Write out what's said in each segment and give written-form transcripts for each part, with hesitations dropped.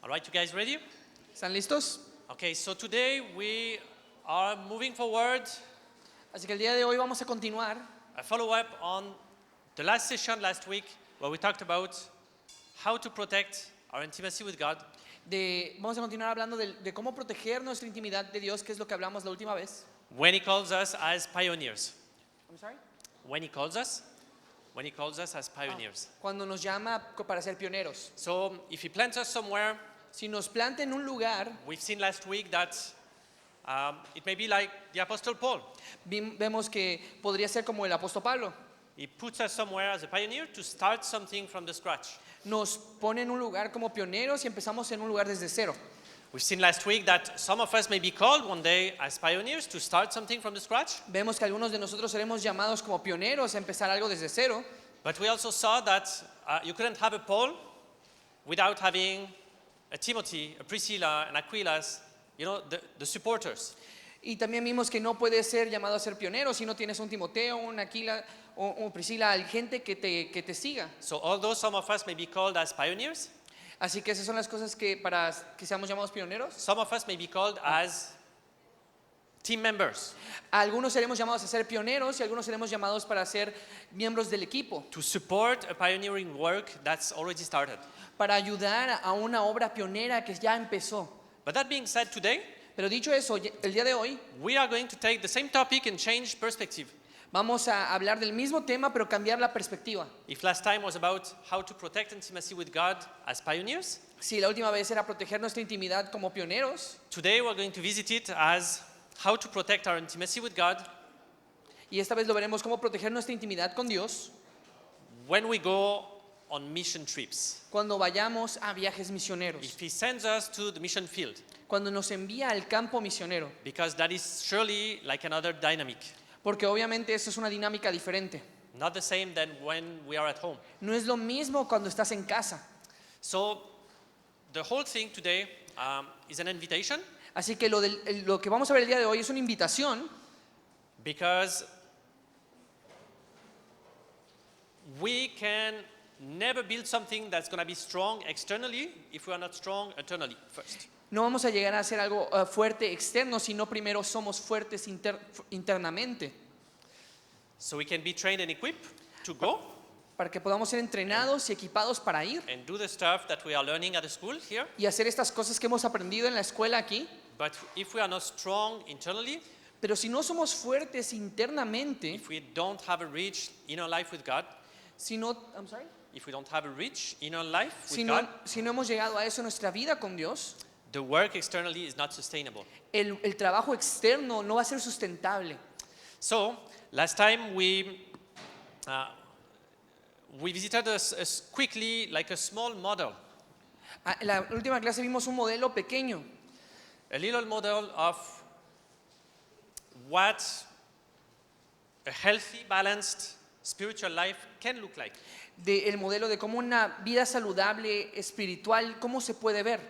All right, you guys ready? ¿Están listos? Okay, so today we are moving forward, Así que el día de hoy vamos a continuar a follow-up on the last session last week where we talked about how to protect our intimacy with God. vamos a continuar hablando de cómo proteger nuestra intimidad de Dios, que es lo que hablamos la última vez. When he calls us as pioneers. I'm sorry? When he calls us as pioneers. Cuando nos llama para ser pioneros. So if he plants us somewhere, Si nos planta en un lugar, we've seen last week that it may be like the Apostle Paul. vemos que podría ser como el apóstol Pablo. He puts us somewhere as a pioneer to start something from the scratch. Nos pone en un lugar como pioneros y empezamos en un lugar desde cero. We've seen last week that some of us may be called one day as pioneers to start something from the scratch. Vemos que algunos de nosotros seremos llamados como pioneros a empezar algo desde cero. But we also saw that you couldn't have a Paul without having a Timothy, a Priscilla, and Aquilas, the supporters. Y también vimos que no puedes ser llamado a ser pionero si no tienes un Timoteo, un Aquila o Priscila, gente que te siga. So although some of us may be called as pioneers, Así que esas son las cosas que para que seamos llamados pioneros. some of us may be called as team members Algunos seremos llamados a ser pioneros y algunos seremos llamados para ser miembros del equipo, to support a pioneering work that's already started. para ayudar a una obra pionera que ya empezó. But that being said, today Pero dicho eso, el día de hoy we are going to take the same topic and change perspective. vamos a hablar del mismo tema pero cambiar la perspectiva. If last time was about how to protect intimacy with God as pioneers, Si la última vez era proteger nuestra intimidad como pioneros, today we're going to visit it as how to protect our intimacy with God y esta vez lo veremos cómo proteger nuestra intimidad con Dios when we go on mission trips. cuando vayamos a viajes misioneros, If He sends us to the mission field, cuando nos envía al campo misionero, because that is surely like another dynamic, porque obviamente eso es una dinámica diferente. not the same than when we are at home. No es lo mismo cuando estás en casa. So the whole thing today is an invitation, Así que lo que vamos a ver el día de hoy es una invitación, because we can never build something that's going to be strong externally if we are not strong internally first. no vamos a llegar a hacer algo fuerte externo, sino primero somos fuertes internamente, So we can be trained and equipped to go para que podamos ser entrenados y equipados para ir and do the stuff that we are learning at the school here. y hacer estas cosas que hemos aprendido en la escuela aquí. But if we are not strong internally, Pero si no somos fuertes internamente, if we don't have a rich inner life with God, si no, I'm sorry? if we don't have a rich inner life Si with no, God, si no hemos llegado a eso en nuestra vida con Dios, the work externally is not sustainable. el trabajo externo no va a ser sustentable. So last time we visited quickly like a small model, En la última clase vimos un modelo pequeño, a little model of what a healthy, balanced spiritual life can look like. el modelo de cómo una vida saludable, espiritual, cómo se puede ver.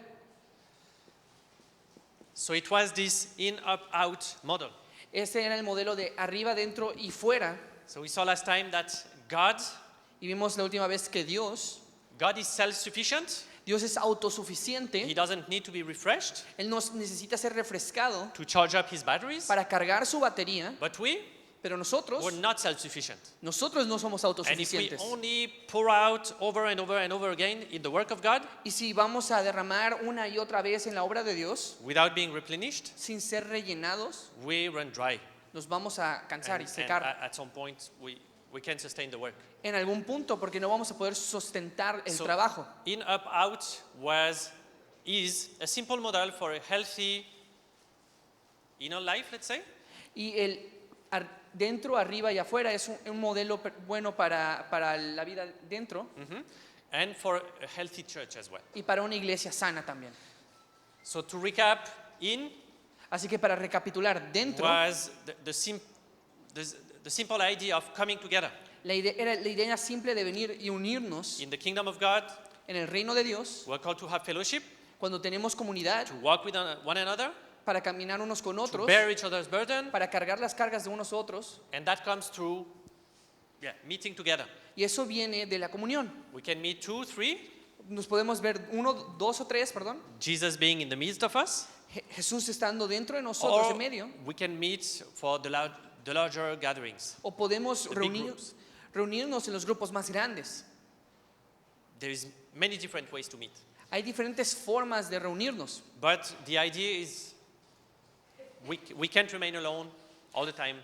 So it was this in, up, out model. Ese era el modelo de arriba, dentro y fuera. So we saw last time that God Y vimos la última vez que Dios is self-sufficient. es He autosuficiente. doesn't need to be refreshed Él no necesita ser refrescado to charge up his batteries. para cargar su batería, But we pero nosotros were not self-sufficient. no somos And if we autosuficientes. only pour out over and over and over again in the work of God Y si vamos a derramar una y otra vez en la obra de Dios without being replenished, sin ser rellenados, we run dry. nos vamos a cansar y And secar at some point, we can't sustain the work. en algún punto porque no vamos a poder sustentar el So, trabajo. in, up, out is a simple model for a healthy inner life, let's say. Y el dentro, arriba y afuera es un modelo bueno para la vida dentro And for a healthy church as well. y para una iglesia sana también. So to recap, in Así que para recapitular, dentro, was the simple idea of coming together era la idea simple de venir y unirnos in the kingdom of God. en el reino de Dios, We're called to have fellowship, cuando tenemos comunidad, to walk with one another, para caminar unos con to otros, bear each other's burden, para cargar las cargas de unos a otros, and that comes through meeting together. y eso viene de la comunión. We can meet 2, 3, nos podemos ver uno, dos o tres, perdón, Jesus being in the midst of us, Jesús estando dentro de nosotros, or en medio, we can meet for the larger gatherings. o podemos The big groups. reunirnos en los grupos más grandes. There is many different ways to meet. Hay diferentes formas de reunirnos, But the idea is we can't remain alone all the time.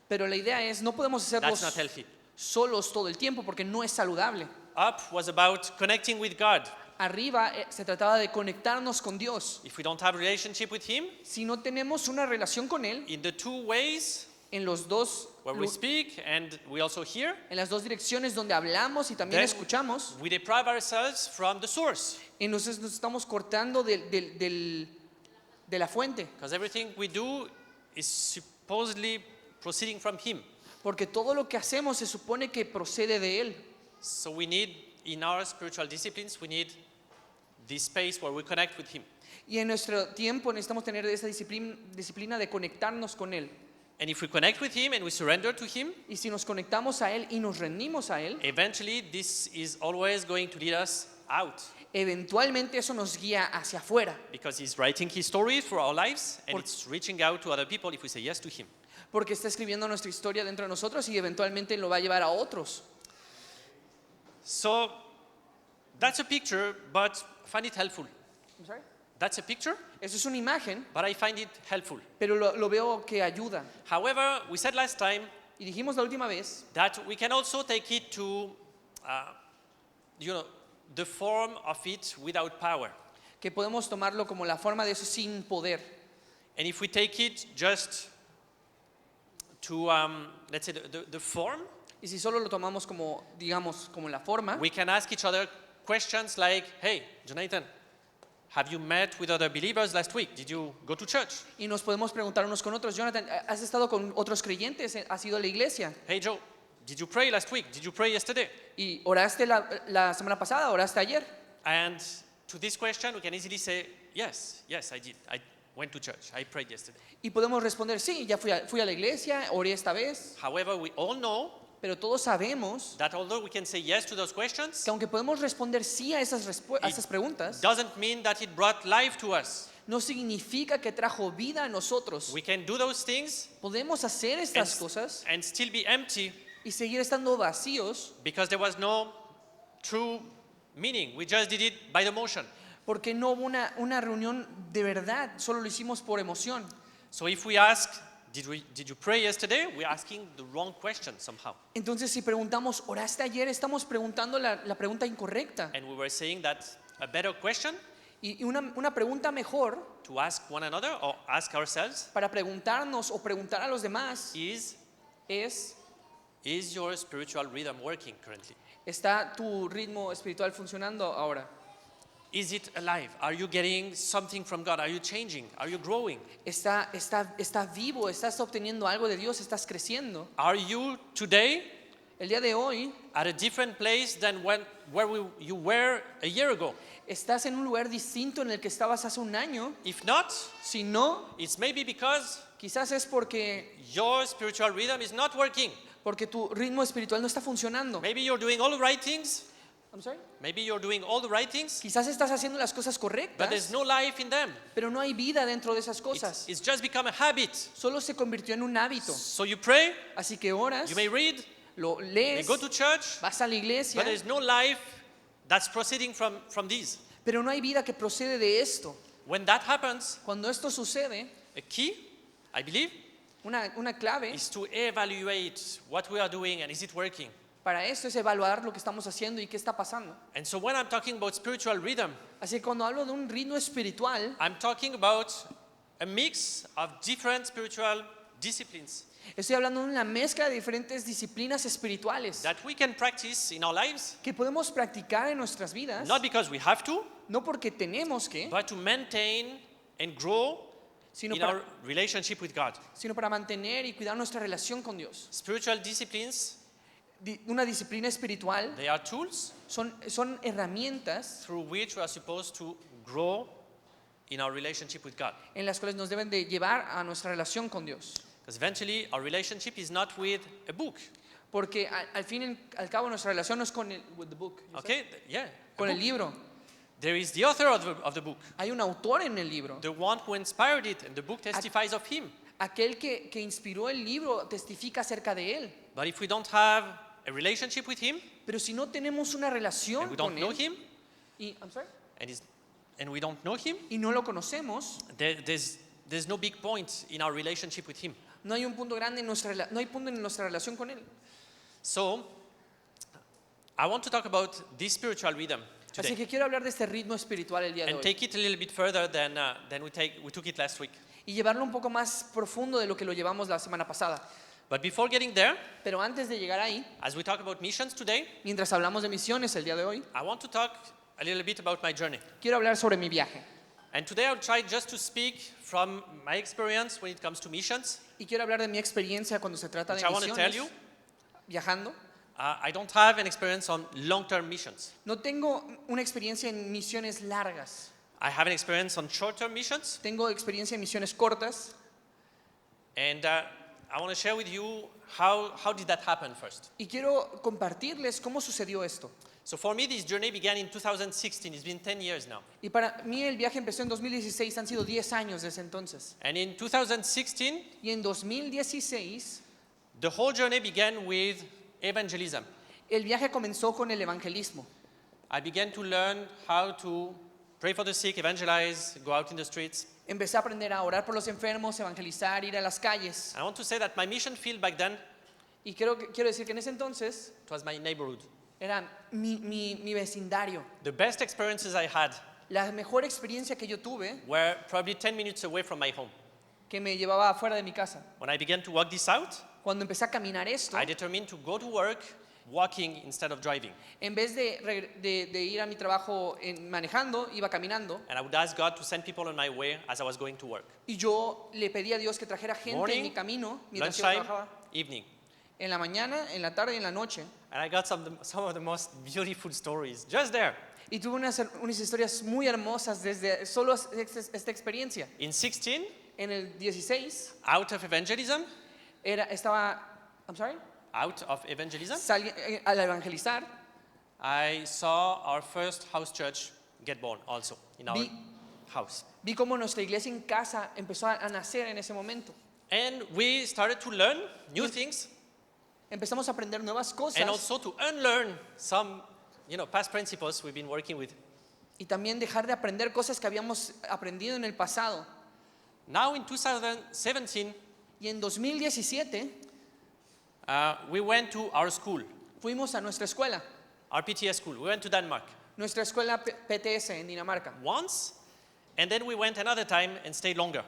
pero la idea es no podemos That's hacerlos not healthy. solos todo el tiempo porque no es saludable. Up was about connecting with God. Arriba se trataba de conectarnos con Dios. If we don't have a relationship with Him, Si no tenemos una relación con Él, in the two ways en los dos where we speak and we also hear, en las dos direcciones donde hablamos y también then escuchamos, we deprive ourselves from the source. entonces nos estamos cortando de la fuente, Because everything we do is supposedly proceeding from Him. porque todo lo que hacemos se supone que procede de Él. So we need, in our spiritual disciplines, we need this space where we connect with Him. Y en nuestro tiempo necesitamos tener esa disciplina de conectarnos con Él. And if we connect with Him and we surrender to Him, Y si nos conectamos a Él y nos rendimos a Él, eventually this is always going to lead us out. eventualmente eso nos guía hacia afuera, Because He's writing His story through our lives and Por- it's reaching out to other people if we say yes to Him. porque está escribiendo nuestra historia dentro de nosotros y eventualmente lo va a llevar a otros. So that's a picture, but I find it helpful. That's a picture, Eso es una imagen, but I find it helpful. pero lo veo que ayuda. However, we said last time Y dijimos la última vez that we can also take it to, the form of it without power. que podemos tomarlo como la forma de eso sin poder. And if we take it just to, let's say, the form, Y si solo lo tomamos como, digamos, como la forma, we can ask each other questions like, hey, Jonathan, have you met with other believers last week? Did you go to church? y nos podemos preguntar unos con otros, Jonathan, ¿has estado con otros creyentes? ¿Has ido a la iglesia? Hey, Joe, did you pray last week? Did you pray yesterday? ¿Y oraste la semana pasada? ¿Oraste ayer? And to this question, we can easily say, yes, I did. I went to church. I prayed yesterday. Y podemos responder, sí, ya fui a la iglesia, oré esta vez, However, we all know pero todos sabemos that although we can say yes to those questions, que aunque podemos responder sí a esas preguntas, doesn't mean that it brought life to us. no significa que trajo vida a nosotros. We can do those things Podemos hacer estas cosas and still be empty y seguir estando vacíos because there was no true meaning. We just did it by the motion. porque no hubo una reunión de verdad, solo lo hicimos por emoción. So if we ask, did you pray yesterday? We're asking the wrong question somehow. Entonces si preguntamos, ¿oraste ayer? Estamos preguntando la pregunta incorrecta. And we were saying that a better question Y una pregunta mejor to ask one another or ask ourselves para preguntarnos o preguntar a los demás is your spiritual rhythm working currently? ¿está tu ritmo espiritual funcionando ahora? Is it alive? Are you getting something from God? Are you changing? Are you growing? ¿Está vivo? ¿Estás obteniendo algo de Dios? ¿Estás creciendo? Are you today El día de hoy at a different place than where you were a year ago? estás en un lugar distinto en el que estabas hace un año. If not, Si no, it's maybe because quizás es porque your spiritual rhythm is not working. tu ritmo espiritual no está funcionando. Maybe you're doing all the right things. I'm sorry. Maybe you're doing all the right things, Quizás estás haciendo las cosas but there's correctas, no life in them. pero no hay vida dentro de esas cosas. It's just become a habit. Solo se convirtió en un hábito. So you pray, Así que oras, you may read, lo you may lees, go to church, vas a la iglesia, but there's no life that's proceeding from these. pero no hay vida que procede de esto. When that happens, Cuando esto sucede, a key, I believe, una clave is to evaluate what we are doing and is it working. para esto es evaluar lo que estamos haciendo y qué está pasando. And so when I'm talking about spiritual rhythm, Así que cuando hablo de un ritmo espiritual, I'm talking about a mix of different spiritual disciplines estoy hablando de una mezcla de diferentes disciplinas espirituales that we can practice in our lives, que podemos practicar en nuestras vidas, not because we have to, no porque tenemos que, but to maintain and grow sino in para, our relationship with God. sino para mantener y cuidar nuestra relación con Dios. Spiritual disciplines, Una disciplina espiritual they are tools son herramientas through which we are supposed to grow in our relationship with God. en las cuales nos deben de llevar a nuestra relación con Dios. Because eventually our relationship is not with a book. Porque al fin y al cabo nuestra relación no es con with the book, you said? Okay? Yeah. a Con el book. libro. there is the author of the book, Hay un autor en el libro. the one who inspired it, and the book testifies of him. Aquel que inspiró el libro testifica acerca de él. But if we don't have a relationship with him, Pero si no tenemos una and relación we con don't know él him, I'm sorry, and we don't know him, y no lo conocemos, there's no big point in our relationship with him. no hay un punto grande no hay punto en nuestra relación con él. So, I want to talk about this spiritual rhythm Así today que quiero hablar de este ritmo espiritual el día de and hoy take it a little bit further than we took it last week. y llevarlo un poco más profundo de lo que lo llevamos la semana pasada. But before getting there, Pero antes de llegar ahí, as we talk about missions today, mientras hablamos de misiones el día de hoy, I want to talk a little bit about my journey. quiero hablar sobre mi viaje. And today I'll try just to speak from my experience when it comes to missions, Y quiero hablar de mi experiencia cuando se trata which de I want to tell misiones, you, viajando. I don't have an experience on long-term missions. No tengo una experiencia en misiones largas. I have an experience on short-term missions, Tengo experiencia en misiones cortas. and I want to share with you how did that happen first. Y quiero compartirles cómo sucedió esto. So for me, this journey began in 2016. It's been 10 years now. Y para mí el viaje empezó en 2016, han sido 10 años desde entonces. And in 2016, Y en 2016 the whole journey began with evangelism. el viaje comenzó con el evangelismo. I began to learn how to pray for the sick, evangelize, go out in the streets. Empecé a aprender a orar por los enfermos, evangelizar, ir a las calles. I want to say that my mission field back then, Y quiero decir que en ese entonces it was my neighborhood. era mi vecindario. The best experiences I had La mejor experiencia que yo tuve, were probably 10 minutes away from my home. que me llevaba afuera de mi casa. When I began to walk this out, Cuando empecé a caminar esto, I determined to go to work walking instead of driving. en vez de ir a mi trabajo manejando, iba caminando. And I would ask God to send people on my way as I was going to work. Y yo le pedí a Dios que trajera gente en Morning, mi camino mientras yo lunchtime, trabajaba. evening. En la mañana, en la tarde y en la noche. And I got some of the most beautiful stories just there. Y tuve unas historias muy hermosas desde solo esta experiencia. In 16, En el 16 out of evangelism, I'm sorry, al evangelizar, I saw our first house church get born also in our Vi- house. vi cómo nuestra iglesia en casa empezó a nacer en ese momento. And we started to learn new things Empezamos a aprender nuevas and cosas also to unlearn some, past principles we've been working with. y también dejar de aprender cosas que habíamos aprendido en el pasado. Now in 2017, Y en 2017 we went to our school, fuimos a nuestra escuela, our PTS school. We went to Denmark nuestra escuela PTS en Dinamarca. once, and then we went another time and stayed longer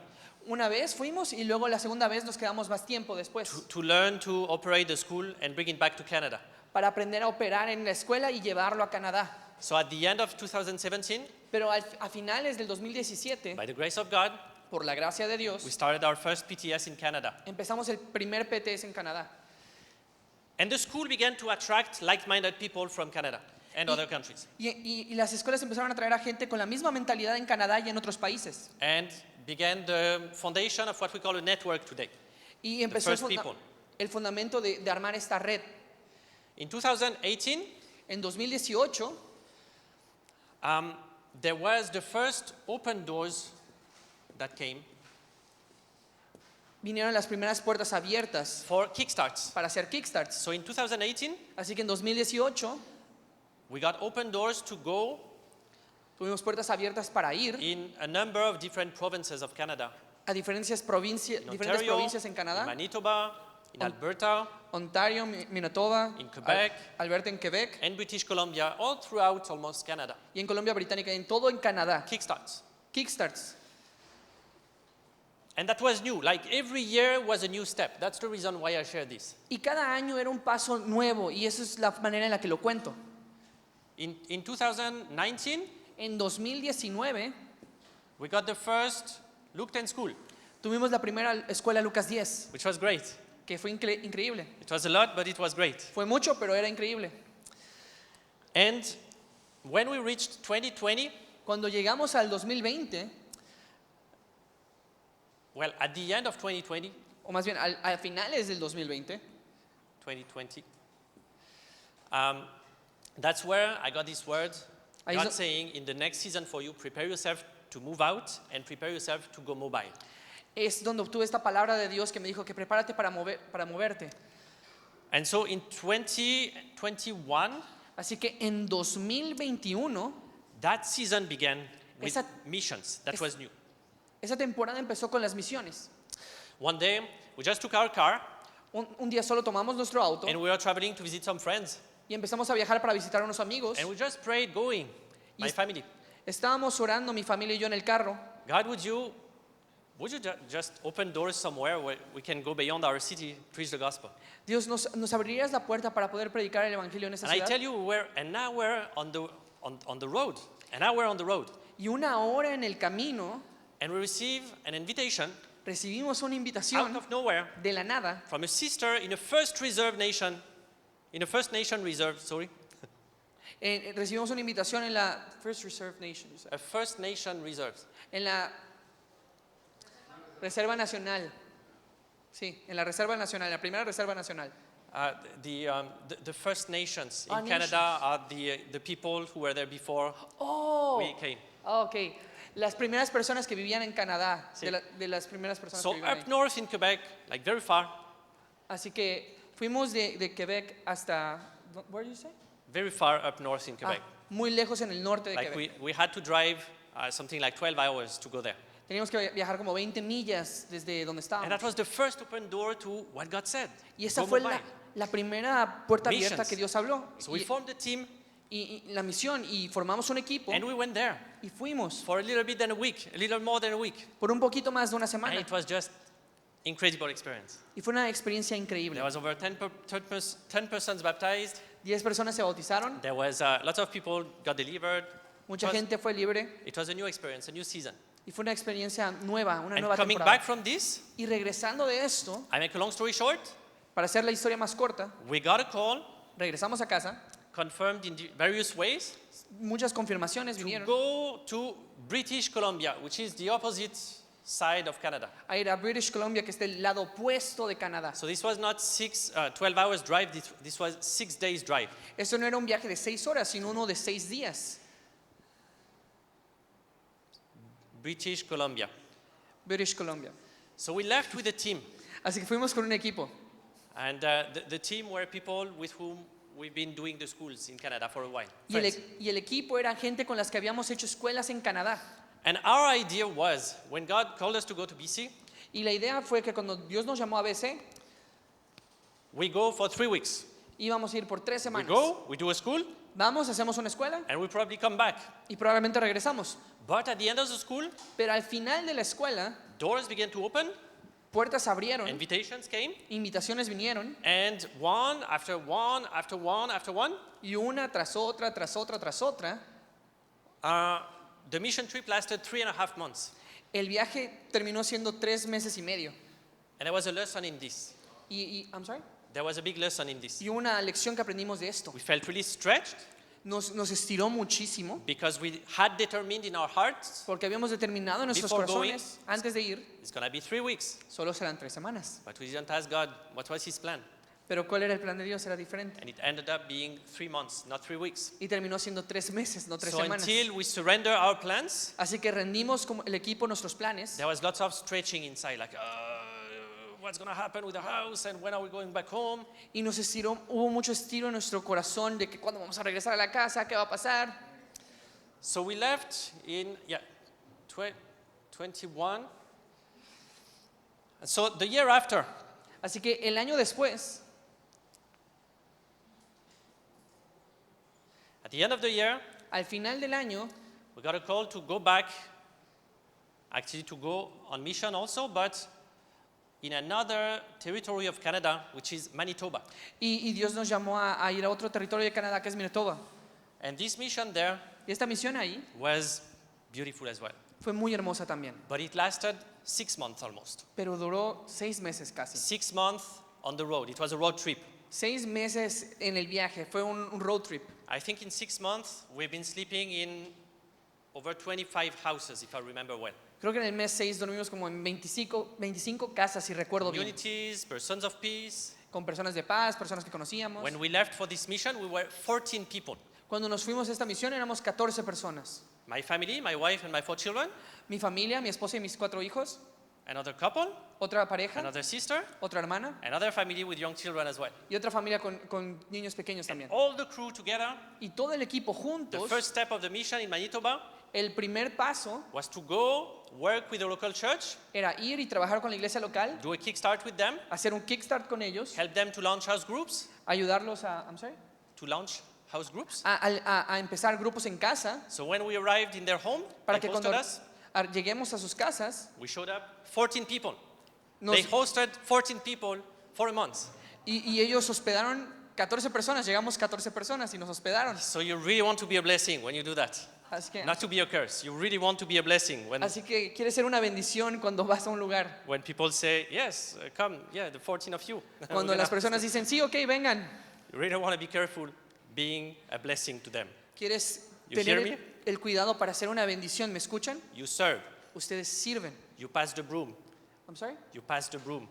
Una vez fuimos y luego la segunda vez nos quedamos más tiempo después to learn to operate the school and bring it back to Canada. para aprender a operar en la escuela y llevarlo a Canadá. So at the end of 2017, Pero a finales del 2017, by the grace of God, por la gracia de we Dios, started our first PTS in Canada. empezamos el primer PTS en Canadá. And the school began to attract like-minded people from Canada and other countries. Y las escuelas empezaron a traer a gente con la misma mentalidad en Canadá y en otros países. And began the foundation of what we call a network today. Y empezó first people. el fundamento de armar esta red. In 2018, En 2018 there was the first open doors that came vinieron las primeras puertas abiertas for kickstarts. para hacer kickstarts. So in 2018, Así que en 2018 we got open doors to go tuvimos puertas abiertas para ir in a number of different provinces of Canada. a diferentes provincias en In Canadá, Manitoba, in Alberta, Ontario, Manitoba, In Quebec. Alberta en Quebec and British Columbia, all throughout almost Canada. y en Colombia Británica, en todo en Canadá. Kickstarts. Kickstarts. And that was new. Like every year was a new step. That's the reason why I share this. Y cada año era un paso nuevo y esa es la manera en la que lo cuento. In 2019, En 2019 we got the first Luke 10 school, tuvimos la primera escuela Lucas 10, which was great. que fue increíble. It was a lot, but it was great. Fue mucho, pero era increíble. And when we reached 2020, Cuando llegamos al 2020, well, at the end of 2020, o más bien a finales del 2020, that's where I got this word, Ahí es God do- saying, in the next season for you, prepare yourself to move out and prepare yourself to go mobile. es donde obtuve esta palabra de Dios que me dijo que prepárate para moverte. And so in 2021, Así que en 2021, that season began with Esa- missions. That es- was new. esa temporada empezó con las misiones. One day, we just took our car Un día solo tomamos nuestro auto and we were traveling to visit some friends. y empezamos a viajar para visitar a unos amigos. And we just prayed going, my es- family. Estábamos orando, mi familia y yo en el carro. God, would you just open doors somewhere where we can go beyond our city, preach the gospel? Dios, ¿nos abrirías la puerta para poder predicar el evangelio en esta And I ciudad? tell you, now we're on the road. And now we're on the road. Y una hora en el camino And we receive an invitation recibimos una out invitación of nowhere de la nada from a sister in a First Nation reserve, sorry. recibimos una invitación en la First Reserve Nation, A First Nation reserve. en la Reserva Nacional. Sí, en la Reserva Nacional, en la primera Reserva Nacional. The First Nations in Ah, Canada are the people who were there before Oh, we came. ok. Las primeras personas que vivían en Canadá, Sí. de las primeras personas So que vivían up ahí. north in Quebec, like very far, Así que fuimos de Quebec hasta, where did you say? very far up north in Quebec. Muy lejos en el norte de Like Quebec. we had to drive something like 12 hours to go there. Teníamos que viajar como 20 millas desde donde And that estábamos. was the first open door to what God said. Y esa Go fue mobile. la primera puerta abierta Missions. que Dios habló. So we Y, formed a team y la misión, y formamos un equipo and we went there y fuimos for a little bit than a week, a little more than a week. por un poquito más de una And semana. it was just incredible experience. Y fue una experiencia increíble. There was over 10 persons baptized. 10 personas se bautizaron, There was lots of people got delivered. mucha It was- gente fue libre It was a new experience, a new season. y fue una experiencia nueva, una And nueva coming temporada. back from this, Y regresando de esto, I make a long story short, para hacer la historia más corta, we got a call, regresamos a casa, confirmed in various ways, muchas confirmaciones to vinieron go to British Columbia, which is the opposite side of Canada. a ir a British Columbia, que es del lado opuesto de Canadá. So this was not 12 hours drive, this was 6 days drive. Esto no era un viaje de 6 horas, sino uno de 6 días. British Columbia. British Columbia. So we left with a team. Así que fuimos con un equipo. And the team were people with whom we've been doing the schools in Canada for a while. Friends. Y el equipo era gente con las que habíamos hecho escuelas en Canadá. And our idea was, when God called us to go to BC, Y la idea fue que cuando Dios nos llamó a BC, we go for 3 weeks. íbamos a ir por 3 We semanas. go, we do a school, Vamos, hacemos una escuela and we probably come back. y probablemente regresamos. But at the end of the school, Pero al final de la escuela, doors began to open, puertas abrieron, invitations came, invitaciones vinieron, and one after one after one after one, y una tras otra, tras otra, tras otra, the mission trip lasted 3.5 months. el viaje terminó siendo 3 meses y medio. And there was a lesson in this. I'm sorry. There was a big lesson in this. Y una lección que aprendimos de esto. We felt really stretched Nos estiró muchísimo because we had determined in our hearts porque habíamos determinado en nuestros Before going, corazones, antes de ir, it's going to be 3 weeks. solo serán 3 semanas. But we didn't ask God what was his plan. Pero ¿cuál era el plan de Dios? Era diferente. And it ended up being 3 months, not 3 weeks. Y terminó siendo 3 meses, no 3 So semanas. until we surrender our plans, Así que rendimos como el equipo nuestros planes. there was lots of stretching inside, like, what's going to happen with the house and when are we going back home? Y nos estiró, hubo mucho estiro en nuestro corazón de que cuando vamos a regresar a la casa, ¿qué va a pasar? So we left in 21. And so the year after, Así que el año después, at the end of the year, al final del año, we got a call to go back, actually to go on mission also, but in another territory of Canada, which is Manitoba. y Dios nos llamó a ir a otro territorio de Canadá que es Manitoba. And this mission there Y esta misión ahí was beautiful as well. fue muy hermosa también. But it lasted 6 months almost. Pero duró 6 meses casi. 6 months on the road. It was a road trip. 6 meses en el viaje, fue un road trip. I think in 6 months we've been sleeping in over 25 houses, if I remember well. Creo que en el mes 6 dormimos como en 25 casas, si recuerdo bien. Communities, persons of peace. Con personas de paz, personas que conocíamos. When we left for this mission, we were 14 people. Cuando nos fuimos a esta misión éramos 14 personas. My family, my wife and my 4 children, Mi familia, mi esposa y mis 4 hijos, another couple, otra pareja, another sister, otra hermana another family with young children as well. y otra familia con niños pequeños también. All the crew together, Y todo el equipo the juntos, first step of the mission in Manitoba el primer paso was to go work with the local church, era ir y trabajar con la iglesia local, do a kickstart with them, hacer un kickstart con ellos, help them to launch house groups, ayudarlos a, I'm sorry, to launch house groups. a empezar grupos en casa So when we arrived in their home, para they que hosted cuando us, lleguemos a sus casas, we showed up 14 people. nos- They hosted 14 people for a month. y ellos hospedaron 14 personas, llegamos 14 personas y nos hospedaron. So you really want to be a blessing when you do that. Así Not to be a curse. You really want to be a blessing que quiere ser una bendición cuando vas a un lugar. when people say, yes, come, yeah, the 14 of you. Cuando las personas dicen, sí, ok, vengan. You really want to be careful being a blessing to them. ¿Quieres You tener hear me? el cuidado para ser una bendición? ¿Me escuchan? You serve. Ustedes sirven. You pass the broom. I'm sorry. You pass the broom.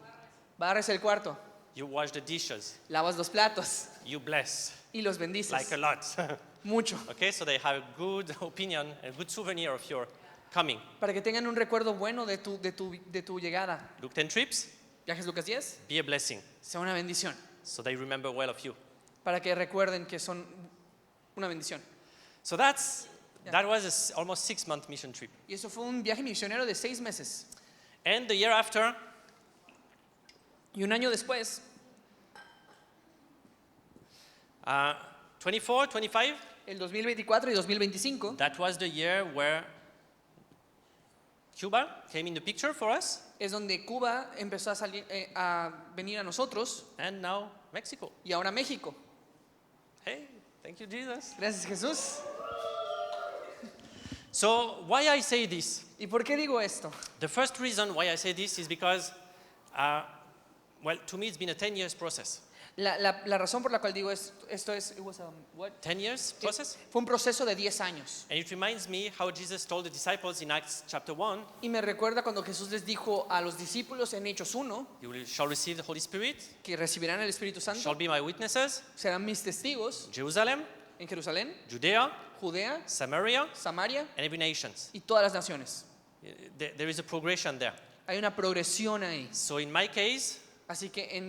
Barres el cuarto, You wash the dishes. lavas los platos You bless. y los bendices. Like a lot. Mucho. Okay, so they have a good opinion, a good souvenir of your coming. Para que tengan un recuerdo bueno de tu llegada. Luke 10 trips, Viajes Lucas 10, be a blessing. sea una bendición. So they remember well of you. Para que recuerden que son una bendición. So that was almost 6-month mission trip. Y eso fue un viaje misionero de 6 meses. And the year after, Y un año después, 24, 25, el 2024 y 2025, that was the year where Cuba came in the picture for us, es donde Cuba empezó a venir a nosotros and now Mexico. y ahora México. Hey, thank you, Jesus. Gracias, Jesús. So why I say this? ¿Y por qué digo esto? The first reason why I say this is because, well, to me it's been a 10 years process. La razón por la cual digo esto es, it was what? 10 years process? Fue un proceso de 10 años. And it reminds me how Jesus told the disciples in Acts chapter 1, Y me recuerda cuando Jesús les dijo a los discípulos en Hechos 1 shall receive the Holy Spirit, que recibirán el Espíritu shall Santo, be my witnesses, serán mis testigos Jerusalem, en Jerusalén, Judea, Judea, Samaria, Samaria and every nations. y todas las naciones. There is a progression there. Hay una progresión ahí. So in my case, Así que en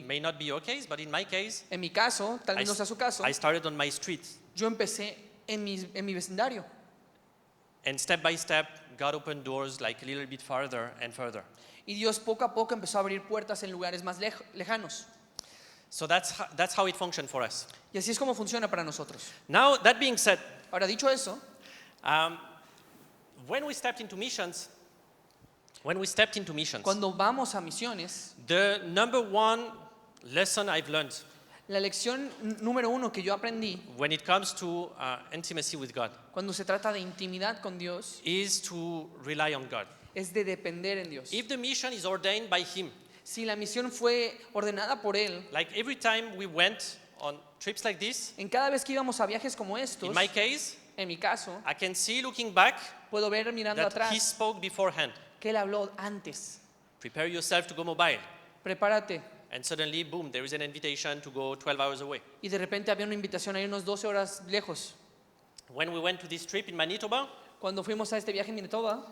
may not be your case, but in my case, mi caso, tal vez no sea su caso, I started on my street. yo empecé en mi vecindario. And step by step, God opened doors like a little bit farther and further. Y Dios poco a poco empezó a abrir puertas en lugares más lejanos. So that's how it functioned for us. Y así es como funciona para nosotros. Now, that being said, Ahora, dicho eso, when we stepped into missions, cuando vamos a misiones, the number one lesson I've learned la lección número 1 que yo aprendí when it comes to intimacy with God cuando se trata de intimidad con Dios is to rely on God. es de depender en Dios. If the mission is ordained by Him, Si la misión fue ordenada por Él, like every time we went on trips like this, en cada vez que íbamos a viajes como in estos, my case, en mi caso, I can see looking back puedo ver mirando that He atrás spoke beforehand. que Él habló antes. Prepare yourself to go mobile. Prepárate. And suddenly, boom, there is an invitation to go 12 hours away. Y de repente había una invitación ahí unos 12 horas lejos. When we went to this trip in Manitoba, Cuando fuimos a este viaje en Manitoba,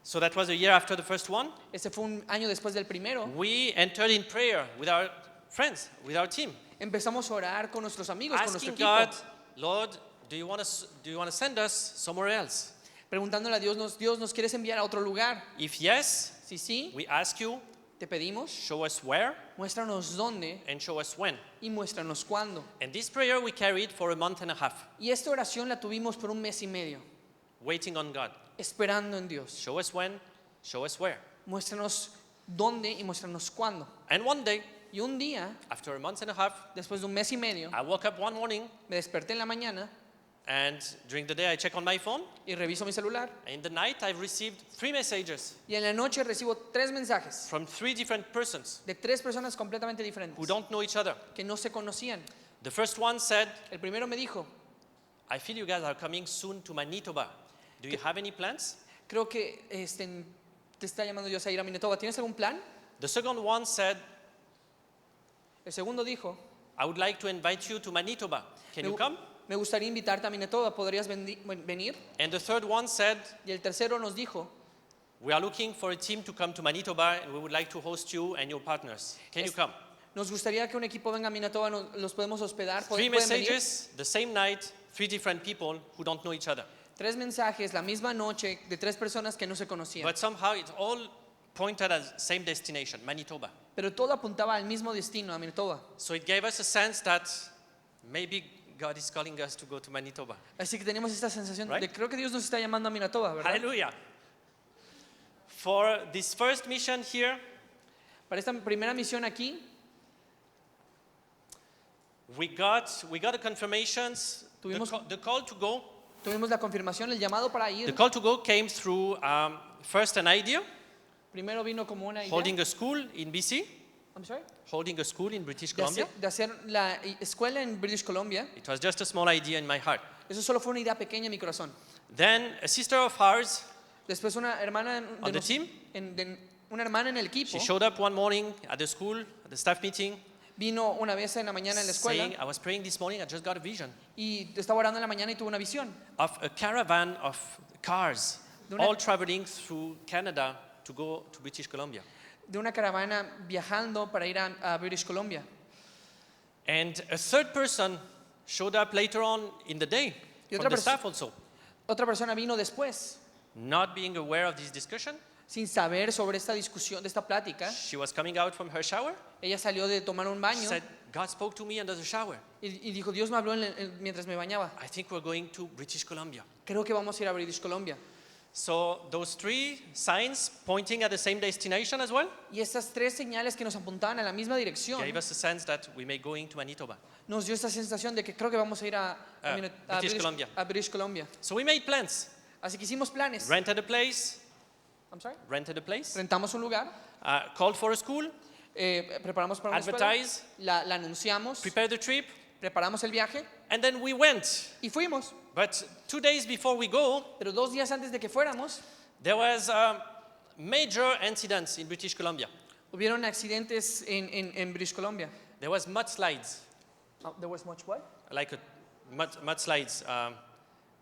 so that was a year after the first one, ese fue un año después del primero, we entered in prayer with our friends, with our team, empezamos a orar con nuestros amigos, con nuestro asking equipo, God, Lord, do you want to send us somewhere else? preguntándole a Dios, Dios, ¿nos quieres enviar a otro lugar? If yes, Si sí, we ask you, te pedimos, show us where muéstranos dónde and show us when. y muéstranos cuándo. And this prayer we carried for a month and a half, Y esta oración la tuvimos por un mes y medio, waiting on God. esperando en Dios. Show us when, show us where. Muéstranos dónde y muéstranos cuándo. And one day, Y un día, after a month and a half, después de un mes y medio, I woke up one morning me desperté en la mañana and during the day I check on my phone. y reviso mi celular. In the night, I've received 3 messages Y en la noche recibo 3 mensajes from 3 different persons de 3 personas completamente who diferentes don't know each other. que no se conocían. The first one said, El primero me dijo, I feel you guys are coming soon to Manitoba. Do you have any plans? creo que te está llamando Dios a ir a Manitoba. ¿Tienes algún plan? The second one said, El segundo dijo, I would like to invite you to Manitoba. Can Me, you gu- come? me gustaría invitarte a Manitoba, ¿podrías venir? And the third one said, Y el tercero nos dijo, we are looking for a team to come to Manitoba and we would like to host you and your partners. Can you come? nos gustaría que un equipo venga a Manitoba, los podemos hospedar, Three pueden venir. messages, the same night, three different people who don't know each other. 3 mensajes la misma noche de 3 personas que no se conocían. But somehow it all pointed at the same destination, Manitoba. Pero todo apuntaba al mismo destino, a Manitoba. So it gave us a sense that maybe God is calling us to go to Manitoba. Así que tenemos esta sensación Right? de creo que Dios nos está llamando a Manitoba, ¿verdad? Hallelujah. For this first mission here, Para esta primera misión aquí, we got the confirmations. Tuvimos- The call to go. tuvimos la confirmación, el llamado para The ir. call to go came through first an idea, Primero vino como una idea. holding a school in BC, I'm sorry. holding a school in British De Columbia. hacer la escuela en British Columbia. It was just a small idea in my heart. Eso solo fue una idea pequeña en mi corazón. Then a sister of ours, Después una hermana On the team? una hermana en el equipo she showed up one morning at the school, at the staff meeting, vino una vez en la mañana en la escuela saying, I was praying this morning, I just got a vision y estaba orando en la mañana y tuvo una visión of a caravan of cars De una- all traveling through Canada to go to British Columbia. de una caravana viajando para ir a British Columbia. And a third person showed up later on in the day Y from otra the perso- staff also, Otra persona vino después, not being aware of this discussion. sin saber sobre esta discusión, de esta plática. She was coming out from her shower. Ella salió de tomar un She baño said, God spoke to me under the shower. y dijo, Dios me habló mientras me bañaba. I think we're going to British Columbia. Creo que vamos a ir a British Columbia. So those three signs pointing at the same destination as well Y estas 3 señales que nos apuntaban a la misma dirección gave us a sense that we may go into Manitoba. nos dio esta sensación de que creo que vamos a ir a British Columbia. a British Columbia. So we made plans, Así que hicimos planes. rented a place, I'm sorry. rentamos Rentamos un lugar, called for a school, preparamos para una escuela, advertised, la anunciamos, prepared the trip, preparamos el viaje and then we went. y fuimos. But 2 days before we go, Pero 2 días antes de que fuéramos, there was major incidents in British Columbia. hubieron accidentes en British Columbia. There was mudslides, There was much what? like mudslides,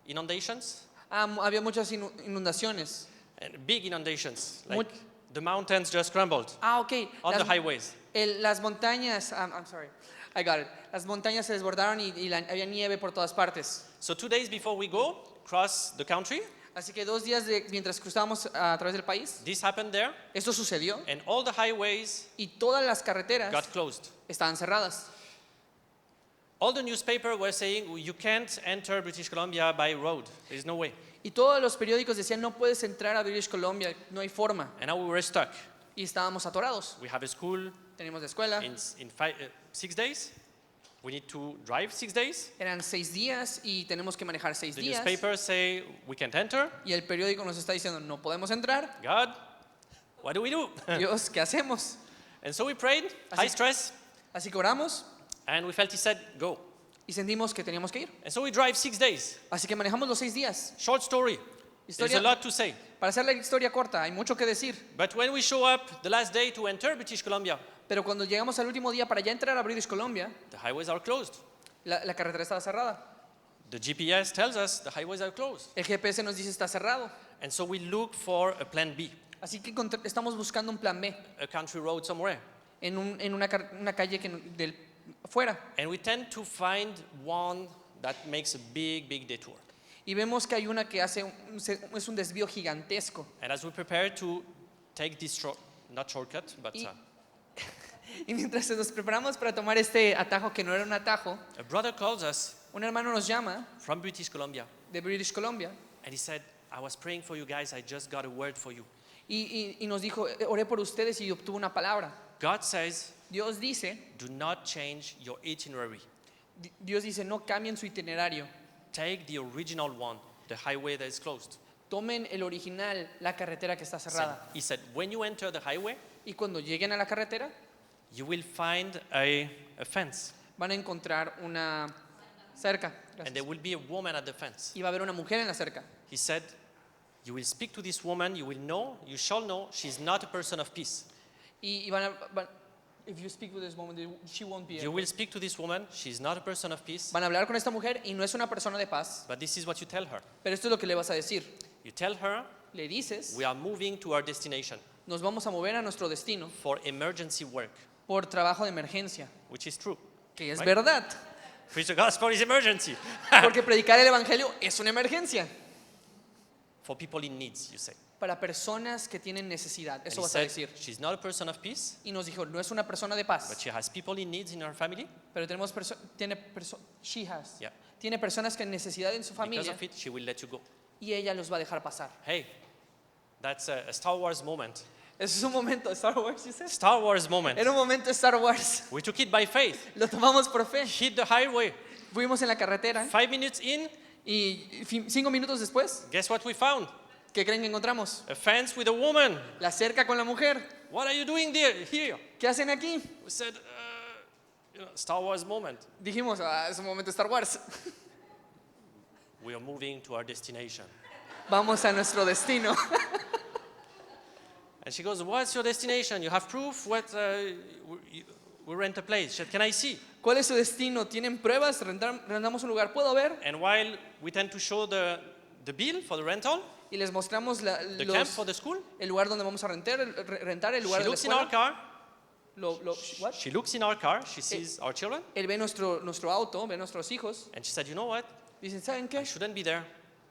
inundations, Había muchas inundaciones. and big inundations. Like Much- the mountains just crumbled Ok. on the highways. Las montañas, I'm sorry, I got it. Las montañas se desbordaron y había nieve por todas partes. So 2 days before we go, cross the country, Así que 2 días mientras cruzábamos a través del país, this happened there, esto sucedió and all the highways y todas las carreteras got closed. estaban cerradas. All the newspapers were saying you can't enter British Columbia by road. There's no way. Y todos los periódicos decían no puedes entrar a British Columbia, no hay forma. And now we were stuck. Y estábamos atorados. We have a school Teníamos la escuela, in 6 days. We need to drive 6 days. eran 6 días y tenemos que manejar 6 The días. newspapers say we can't enter. Y el periódico nos está diciendo no podemos entrar. God, what do we do? Dios, ¿qué hacemos? And so we prayed, high stress, Así que oramos and we felt He said, go. y sentimos que teníamos que ir. And so we drive 6 days. Así que manejamos los 6 días. Short story. There's a lot to say. Para hacer la historia corta, hay mucho que decir. But when we show up the last day to enter British Columbia, Pero cuando llegamos al último día para ya entrar a British Columbia, the highways are closed. la carretera estaba cerrada. The GPS tells us the highways are closed. El GPS nos dice está cerrado. And so we look for a plan B, Así que estamos buscando un plan B a country road somewhere. en una calle del fuera. And we tend to find one that makes a big, big detour. Y vemos que hay una que hace es un desvío gigantesco. And as we prepare to take this not shortcut, but Y- Y mientras nos preparamos para tomar este atajo, que no era un atajo, a brother calls us un hermano nos llama from British Columbia, de British Columbia and he said, I was praying for you guys, I just got a word for you. y nos dijo, oré por ustedes y obtuve una palabra. God says, Dios dice, do not change your itinerary. Dios dice, no cambien su itinerario. Take the original one, the highway that is closed. Tomen el original, la carretera que está cerrada. He said, when you enter the highway, Y cuando lleguen a la carretera, you will find a fence. van a encontrar una cerca. And there will be a woman at the fence. Y va a haber una mujer en la cerca. He said, you will speak to this woman, you shall know, she's not a person of peace. Y If you speak with this woman, she won't be You able. will speak to this woman. She's not a person of peace. Van a hablar con esta mujer y no es una persona de paz, But this is what you tell her. pero esto es lo que le vas a decir. You tell her, Le dices, we are moving to our destination nos vamos a mover a nuestro destino for emergency work, por trabajo de emergencia, which is true. que es Right. verdad, Preach the gospel is emergency. porque predicar el evangelio es una emergencia For people in needs, you say. para personas que tienen necesidad. And Eso he vas a said, decir. she's not a person of peace, Y nos dijo, no es una persona de but paz, she has people in needs in her family. pero she has. Yeah. Tiene personas que en necesidad en su Because familia of it, she will let you go. y ella los va a dejar pasar. Hey, that's a Star Wars moment. Eso es un momento de Star Wars, ¿sí? Star Wars moment. Era un momento de Star Wars. We took it by faith. Lo tomamos por fe. Hit the highway. Fuimos en la carretera 5 minutes in, y 5 minutos después, guess what we found? ¿qué creen que encontramos? A fence with a woman. La cerca con la mujer. What are you doing there, here? ¿Qué hacen aquí? We said, Star Wars moment. Dijimos, es un momento de Star Wars. We are moving to our destination. Vamos a nuestro destino. And she goes, what's your destination? You have proof? We rent a place. She said, can I see? ¿Cuál es su destino? ¿Tienen pruebas? ¿Rentamos un lugar? ¿Puedo ver? And while we tend to show the bill for the rental, Y les mostramos the camp for the school, el lugar donde vamos a rentar el lugar she de la looks in our escuela. car. What? She looks in our car. She sees our children. Él ve nuestro auto, ve nuestros hijos. And she said, you know what? Dicen, ¿saben I qué? shouldn't be there.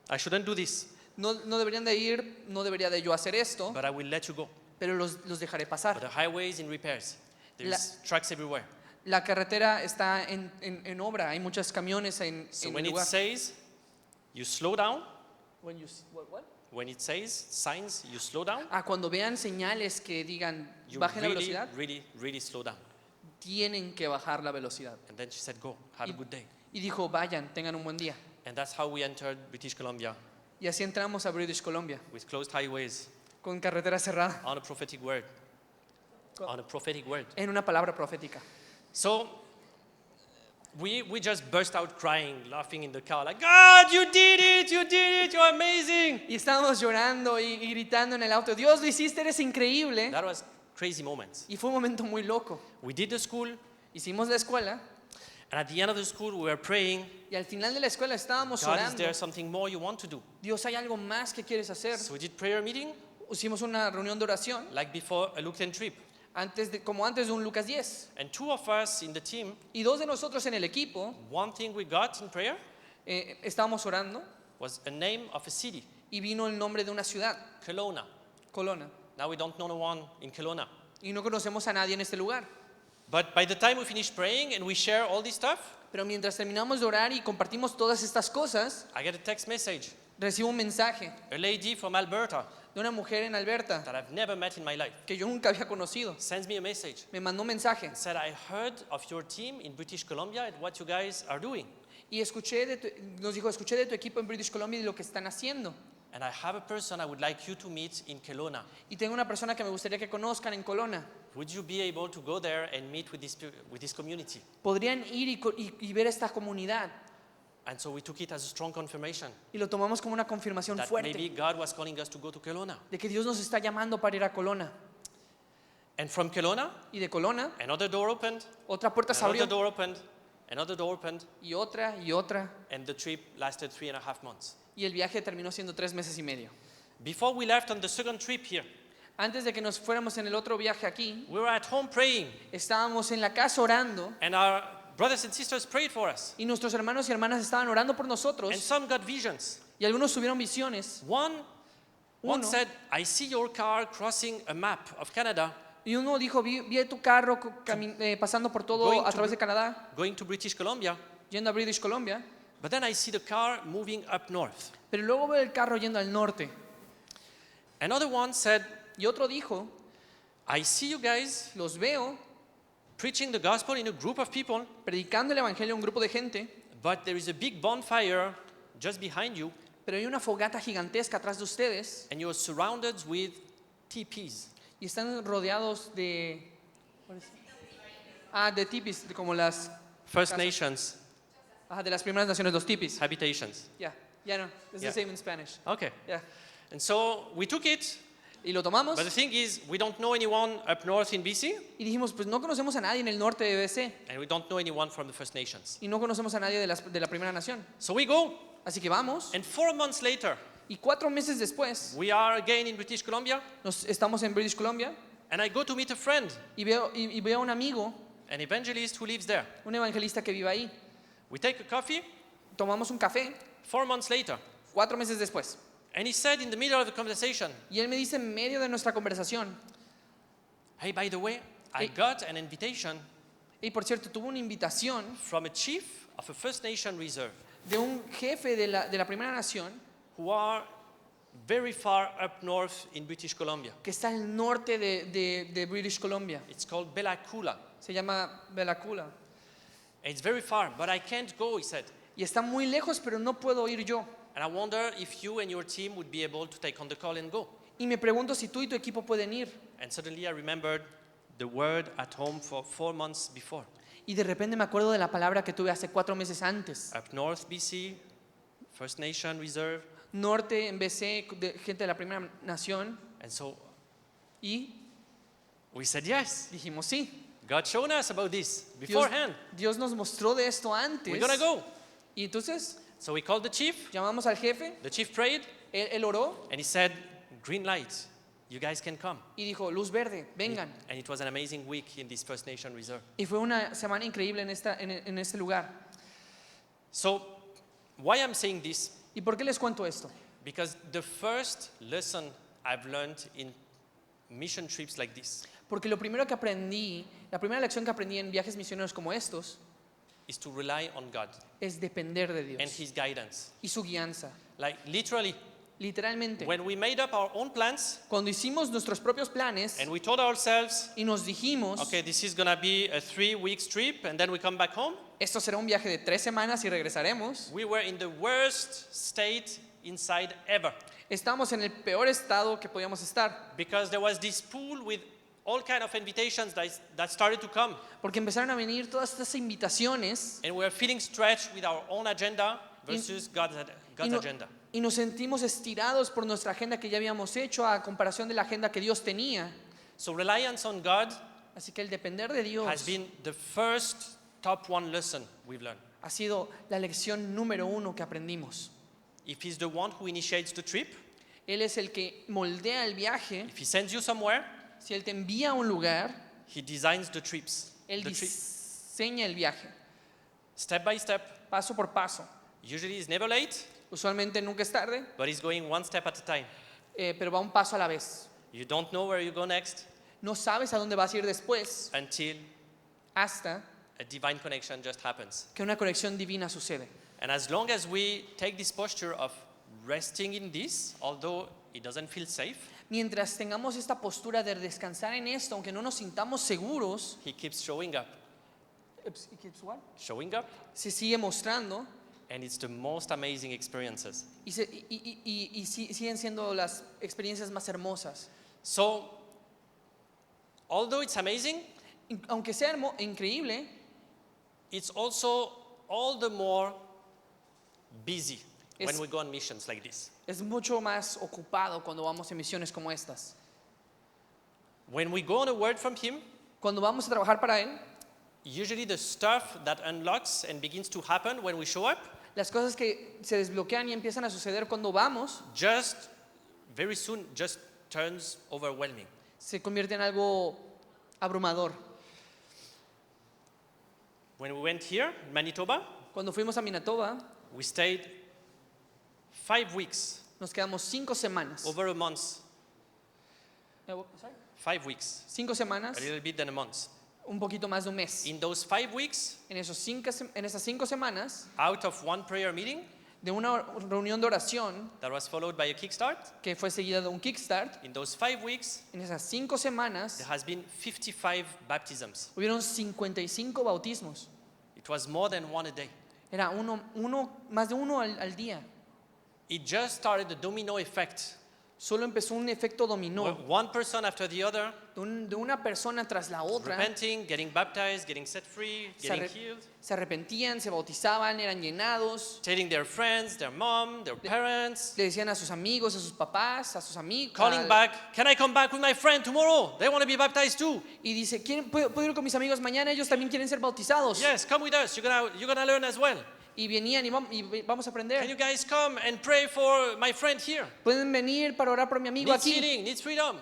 I shouldn't do this. No deberían de ir, no debería de yo hacer esto, But I will let you go. pero los dejaré But pasar. the highway is in repairs. There's trucks everywhere. La carretera está en obra, hay muchos camiones en So el when it lugar. says you slow down, What? when it says signs you slow down, Cuando vean señales que digan you bajen la really, velocidad, really, really slow down. tienen que bajar la velocidad. And then she said, go, have a good day. Y dijo, vayan, tengan un buen día. And that's how we entered British Columbia, Y así entramos a British Columbia, with closed highways, con carretera cerrada, on a prophetic word. On a prophetic word. en una palabra profética. So we just burst out crying, laughing in the car, like, God, you did it, you're amazing. Y estábamos llorando y gritando en el auto, Dios, lo hiciste, eres increíble. That was crazy moments. Y fue un momento muy loco. We did the school, Hicimos la escuela and at the end of the school, we were praying, y al final de la escuela estábamos God, is orando. there something more you want to do? Dios, ¿hay algo más que quieres hacer? So we did prayer meeting, Hicimos una reunión de oración like before a Lucan trip. como antes de un Lucas 10. And two of us in the team, Y dos de nosotros en el equipo one thing we got in prayer estábamos orando was a name of a city, y vino el nombre de una ciudad, Kelowna. Colona. Now we don't know no one in Kelowna. Y no conocemos a nadie en este lugar. But by the time we finish praying and we share all this stuff, Pero mientras terminamos de orar y compartimos todas estas cosas, I get a text message. recibo un mensaje A lady from Alberta de una mujer en Alberta that I've never met in my life que yo nunca había conocido. sends me a message. Me mandó un mensaje Said, I heard of your team in British Columbia and what you guys are doing. y nos dijo, escuché de tu equipo en British Columbia y de lo que están haciendo. And I have a person I would like you to meet in Kelowna. Y tengo una persona que me gustaría que conozcan en Colona. Would you be able to go there and meet with this community? Podrían ir y ver esta comunidad. And so we took it as a strong confirmation Y lo tomamos como una confirmación that fuerte maybe God was calling us to go to Kelowna. de que Dios nos está llamando para ir a Colona. And from Kelowna, Y de Colona, another door opened, otra puerta se another abrió door opened, another door opened, y otra. and the trip lasted 3.5 months. Y el viaje terminó siendo 3 meses y medio. Before we left on the second trip here, Antes de que nos fuéramos en el otro viaje aquí, we were at home praying, estábamos en la casa orando and our brothers and sisters prayed for us. y nuestros hermanos y hermanas estaban orando por And nosotros some got visions. y algunos tuvieron visiones. One Uno. said, I see your car crossing a map of Canada, Y uno dijo, vi tu carro pasando por todo Going a to través de Canadá, going to British Columbia, yendo a British Columbia, but then I see the car moving up north. pero luego veo el carro yendo al norte. Another one said, Y otro dijo, I see you guys los veo preaching the gospel in a group of people, predicando el evangelio a un grupo de gente, but there is a big bonfire just behind you, pero hay una fogata gigantesca atrás de ustedes and you're surrounded with TPs. y están rodeados de de tipis, como las First Casas. Nations de las primeras naciones, los tipis. habitations. Yeah, no, it's Yeah. the same in Spanish. Okay. Yeah. And so we took it, Y lo tomamos But the thing is, we don't know anyone up north in BC, y dijimos, pues no conocemos a nadie en el norte de BC and we don't know anyone from the First Nations. y no conocemos a nadie de la primera nación. So we go, Así que vamos and 4 months later, y 4 meses después we are again in British Columbia, estamos en British Columbia and I go to meet a friend, y veo a un amigo, an evangelist who lives there. un evangelista que vive ahí. We take a coffee Tomamos un café 4 months later, 4 meses después. and he said in the middle of the conversation, Y él me dice en medio de nuestra conversación, hey, by the way, I Hey. got an invitation y por cierto, tuvo una invitación from a chief of a First Nation reserve de un jefe de la primera nación who are very far up north in British Columbia. que está al norte de British Columbia. It's called Bella Coola. Se llama Belacula. It's very far, but I can't go, he said. Y está muy lejos, pero no puedo ir yo. And I wonder if you and your team would be able to take on the call and go. Y me pregunto si tú y tu equipo pueden ir. And suddenly I remembered the word at home for 4 months before. Y de repente me acuerdo de la palabra que tuve hace 4 meses antes. Up north BC, First Nation Reserve. Norte en BC, de gente de la primera nación. And so Y we said yes. dijimos sí. God showed us about this Dios, beforehand. Dios nos mostró de esto antes. We're gonna go. Y entonces So we called the chief. llamamos al jefe, The chief prayed, él oró and he said, green light, you guys can come. y dijo, luz verde, vengan. And it was an amazing week in this First Nation Reserve. Y fue una semana increíble en este lugar. So why I'm saying this? ¿Y por qué les cuento esto? Because the first lesson I've learned in mission trips like this Porque lo primero que aprendí, la primera lección que aprendí en viajes misioneros como estos, is to rely on God es depender de and Dios His guidance. y su guianza. Like literally, Literalmente, when we made up our own plans cuando hicimos nuestros propios planes and we told ourselves, y nos dijimos, okay, this is gonna be a 3-week trip and then we come back home, esto será un viaje de 3 semanas y regresaremos, we were in the worst state inside ever. estamos en el peor estado que podíamos estar. Because there was this pool with all kind of invitations that started to come. Porque empezaron a venir todas estas invitaciones And we were feeling stretched with our own agenda versus God's y, no- agenda. y nos sentimos estirados por nuestra agenda que ya habíamos hecho a comparación de la agenda que Dios tenía. So reliance on God Así que el depender de Dios has been the first top 1 lesson we've learned. ha sido la lección número 1 que aprendimos. If He's the one who initiates the trip, Él es el que moldea el viaje. if He sends you somewhere, Si Él te envía a un lugar, He designs the trips. Él The trip, diseña el viaje, step by step. paso por paso. Usually He's never late, Usualmente nunca es tarde, but He's going 1 step at a time. pero va un paso a la vez. You don't know where you go next No sabes a dónde vas a ir después until hasta a divine connection just happens. que una conexión divina sucede. And as long as we take this posture of resting in this, although it doesn't feel safe, Mientras tengamos esta postura de descansar en esto, aunque no nos sintamos seguros, He keeps showing up, se sigue mostrando and it's the most amazing experiences. y siguen siendo las experiencias más hermosas. So, although it's amazing, Aunque sea increíble, it's also all the more busy when Es- we go on missions like this. es mucho más ocupado cuando vamos en misiones como estas. When we go on a word from Him, Cuando vamos a trabajar para Él, usually the stuff that unlocks and begins to happen when we show up, las cosas que se desbloquean y empiezan a suceder cuando vamos, just very soon just turns overwhelming. se convierte en algo abrumador. When we went here, in Manitoba, Cuando fuimos a Manitoba, we stayed 5 weeks, nos quedamos 5 semanas. over a month, 5 weeks, 5 semanas, a little bit than a month. un poquito más de un mes. In those 5 weeks, En esas 5 semanas, out of one prayer meeting de una reunión de oración that was followed by a kickstart, que fue seguida de un kickstart, in those 5 weeks, en esas 5 semanas there has been 55 baptisms. hubieron 55 bautismos. It was more than one a day. Era más de uno al día. It just started a domino effect Solo empezó un efecto dominó One person after the other, de una persona tras la otra. repenting, getting baptized, getting set free, Se, getting arre- healed, se arrepentían, se bautizaban, eran llenados. telling their friends, their mom, their parents, Le decían a sus amigos, a sus papás, a sus amigos. calling back, can I come back with my friend tomorrow? They want to be baptized too. Y dice, ¿puedo ir con mis amigos mañana? Ellos también quieren ser bautizados. Yes, come with us. You're gonna learn as well. Y venían y vamos a Can aprender. you guys come and pray for my friend here? Pueden venir para orar por mi amigo Needs aquí. healing, needs freedom.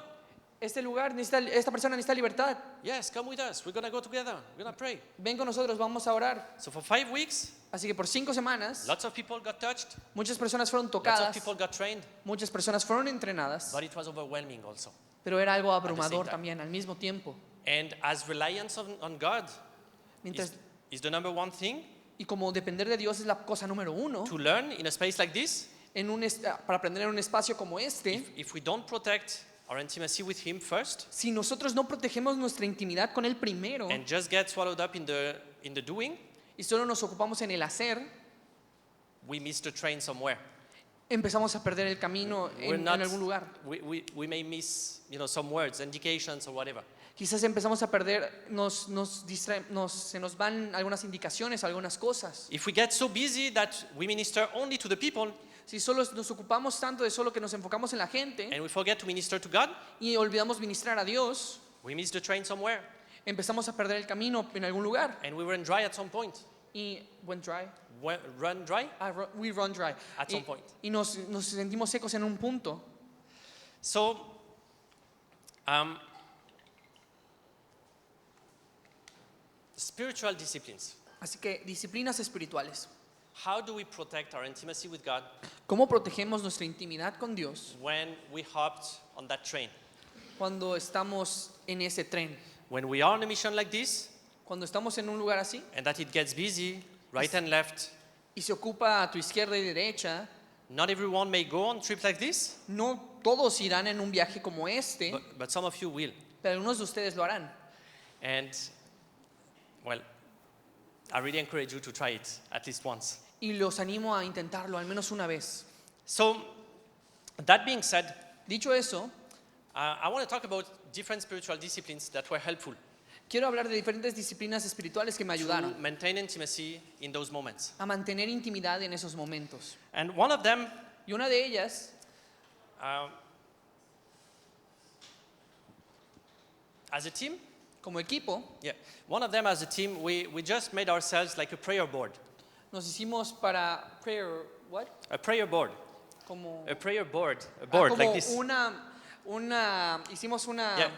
Este lugar, esta persona necesita libertad. Yes, come with us. We're gonna go together. We're gonna pray. Ven con nosotros, vamos a orar. So for 5 weeks, Así que por 5 semanas, lots of people got touched, muchas personas fueron lots of tocadas, people got trained, muchas personas fueron entrenadas, but it was overwhelming also. pero era algo same abrumador time. también al mismo tiempo. And as reliance on God Mientras, is the number one thing y como depender de Dios es la cosa número uno, to learn in a space like this, para aprender en un espacio como este, if we don't protect our intimacy with Him first si nosotros no protegemos nuestra intimidad con Él primero and just get swallowed up in the doing, y solo nos ocupamos en el hacer, we miss the train somewhere. empezamos a perder el camino We're en not, algún lugar. we may miss some words, indications or whatever. Quizás empezamos a perder, se nos van algunas indicaciones, algunas cosas. If we get so busy that we minister only to the people Si solo nos ocupamos tanto de solo que nos enfocamos en la gente and we forget to minister to God, y olvidamos ministrar a Dios, we miss the train somewhere empezamos a perder el camino en algún lugar. and we run dry at some point. Y went dry. Run dry We run dry. at some point. Y nos sentimos secos en un punto. So, spiritual disciplines. Así que disciplinas espirituales. How do we protect our intimacy with God ¿Cómo protegemos nuestra intimidad con Dios when we hopped on that train? cuando estamos en ese tren? When we are on a mission like this, Cuando estamos en un lugar así and that it gets busy, right and left, y se ocupa a tu izquierda y derecha, not everyone may go on trips like this, no todos irán en un viaje como este, but some of you will. pero algunos de ustedes lo harán. And, well, I really encourage you to try it at least once. Y los animo a intentarlo al menos una vez. So, that being said, Dicho eso, I want to talk about different spiritual disciplines that were helpful quiero hablar de diferentes disciplinas espirituales que me to ayudaron maintain intimacy in those moments. a mantener intimidad en esos momentos. And one of them, Y una de ellas, as a team, como equipo, one of them as a team, we just made ourselves like a prayer board. nos hicimos para prayer, what? A prayer board. Como, A prayer board. A board como like this. hicimos una, Yeah.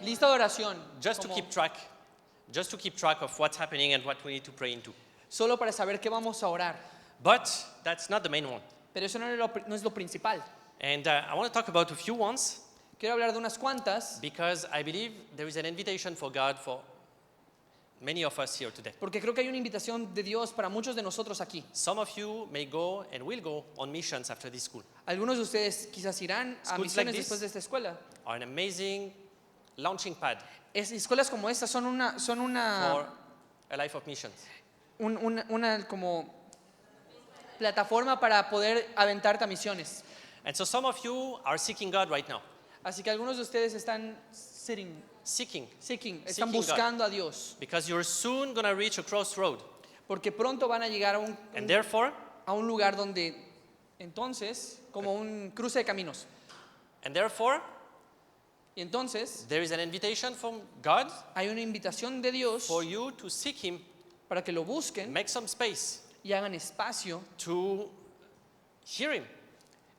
lista de oración. Just to como- keep track of what's happening and what we need to pray into. Solo para saber qué vamos a orar. But that's not the main one. Pero eso no es lo principal. And I want to talk about a few ones Quiero hablar de unas cuantas, because I believe there is an invitation for God for many of us here today. porque creo que hay una invitación de Dios para muchos de nosotros aquí. Some of you may go and will go on missions after this school. Algunos de ustedes quizás irán a Schools misiones like this después de esta escuela. Are an amazing launching pad Escuelas como esta son una, for a life of missions. una como plataforma para poder aventarte a misiones. And so some of you are seeking God right now. Así que algunos de ustedes están Seeking. están God. buscando a Dios, Because you're soon going to reach a crossroad. porque pronto van a llegar And therefore, a un lugar donde entonces, como un cruce de caminos. Y entonces there is an invitation from God hay una invitación de Dios for you to seek Him, para que lo busquen make some space y hagan espacio to hear Him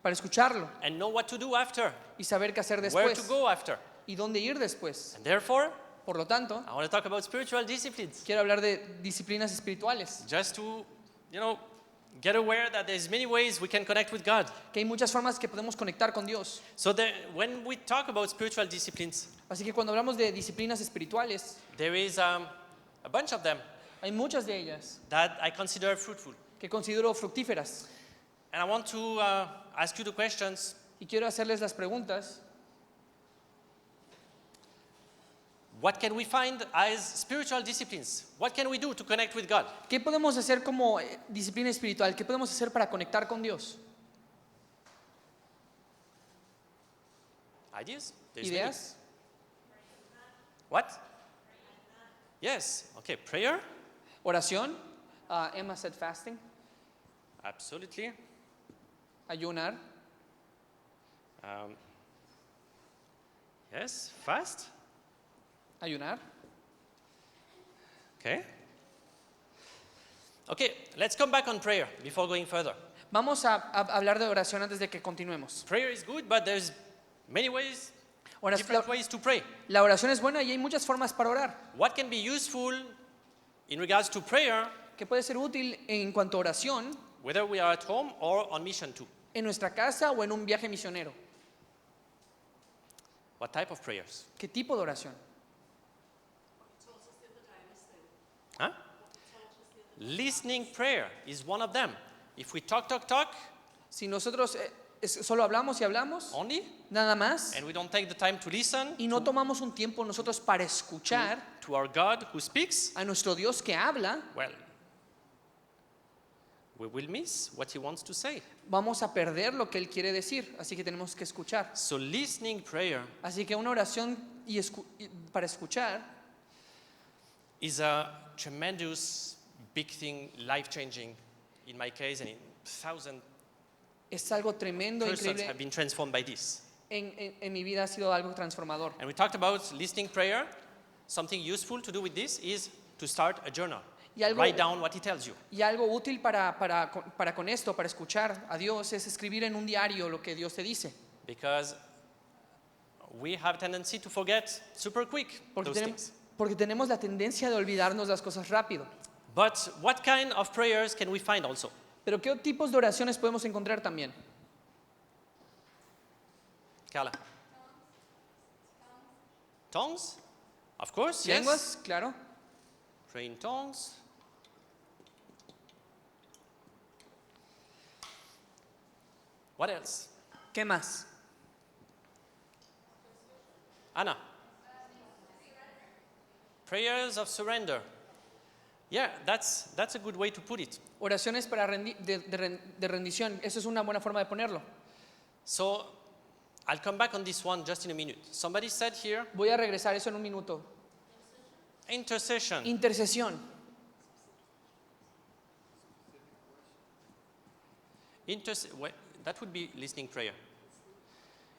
para escucharlo and know what to do after, y saber qué hacer where después to go after. y dónde ir después. And therefore, Por lo tanto, I want to talk about spiritual disciplines. quiero hablar de disciplinas espirituales, Just to, get aware that there's many ways we can connect with God. que hay muchas formas que podemos conectar con Dios. So when we talk about spiritual disciplines, Así que cuando hablamos de disciplinas espirituales, there is a bunch of them hay muchas de ellas that I consider fruitful. que considero fructíferas. And I want to ask you the questions. Y quiero hacerles las preguntas. What can we find as spiritual disciplines? What can we do to connect with God? ¿Qué podemos hacer como disciplina espiritual? ¿Qué podemos hacer para conectar con Dios? Ideas? There's many. ¿Ideas? What? Yes. Okay. Prayer? Oración. Emma said fasting. Absolutely. Ayunar. Yes. Fast? Ayunar. Okay. Okay. Let's come back on prayer before going further. Vamos a hablar de oración antes de que continuemos. Prayer is good, but there's many ways, Oración- different ways to pray. La oración es buena y hay muchas formas para orar. What can be useful in regards to prayer, Que puede ser útil en cuanto a oración whether we are at home or on mission too? en nuestra casa o en un viaje misionero. What type of prayers? ¿Qué tipo de oración? Huh? Listening prayer is one of them. If we talk, Si nosotros solo hablamos y hablamos, only, nada más, and we don't take the time to listen y no tomamos un tiempo nosotros para escuchar to our God who speaks, a nuestro Dios que habla, well, we will miss what he wants to say. vamos a perder lo que Él quiere decir. Así que tenemos que escuchar. So listening prayer Así que una oración para escuchar is a tremendous big thing, life-changing in my case, and in thousands es algo tremendo, persons have increíble. been transformed by this. En mi vida ha sido algo transformador. And we talked about listening prayer. Something useful to do with this is to start a journal. Y algo- Write down what he tells you. Y algo útil para con esto, para escuchar a Dios, es escribir en un diario lo que Dios te dice. Because we have a tendency to forget super quick Porque, those things. porque tenemos la tendencia de olvidarnos las cosas rápido. But what kind of prayers can we find also? Pero ¿qué tipos de oraciones podemos encontrar también? Carla? Tongues? Of course, yes. Lenguas, claro. Pray in tongues. What else? ¿Qué más? Anna? Prayers of surrender. Yeah, that's a good way to put it. Oraciones para de rendición. Eso es una buena forma de ponerlo. So I'll come back on this one just in a minute. Somebody said here, Voy a regresar eso en un minuto. intercession. Intercesión. That would be listening prayer.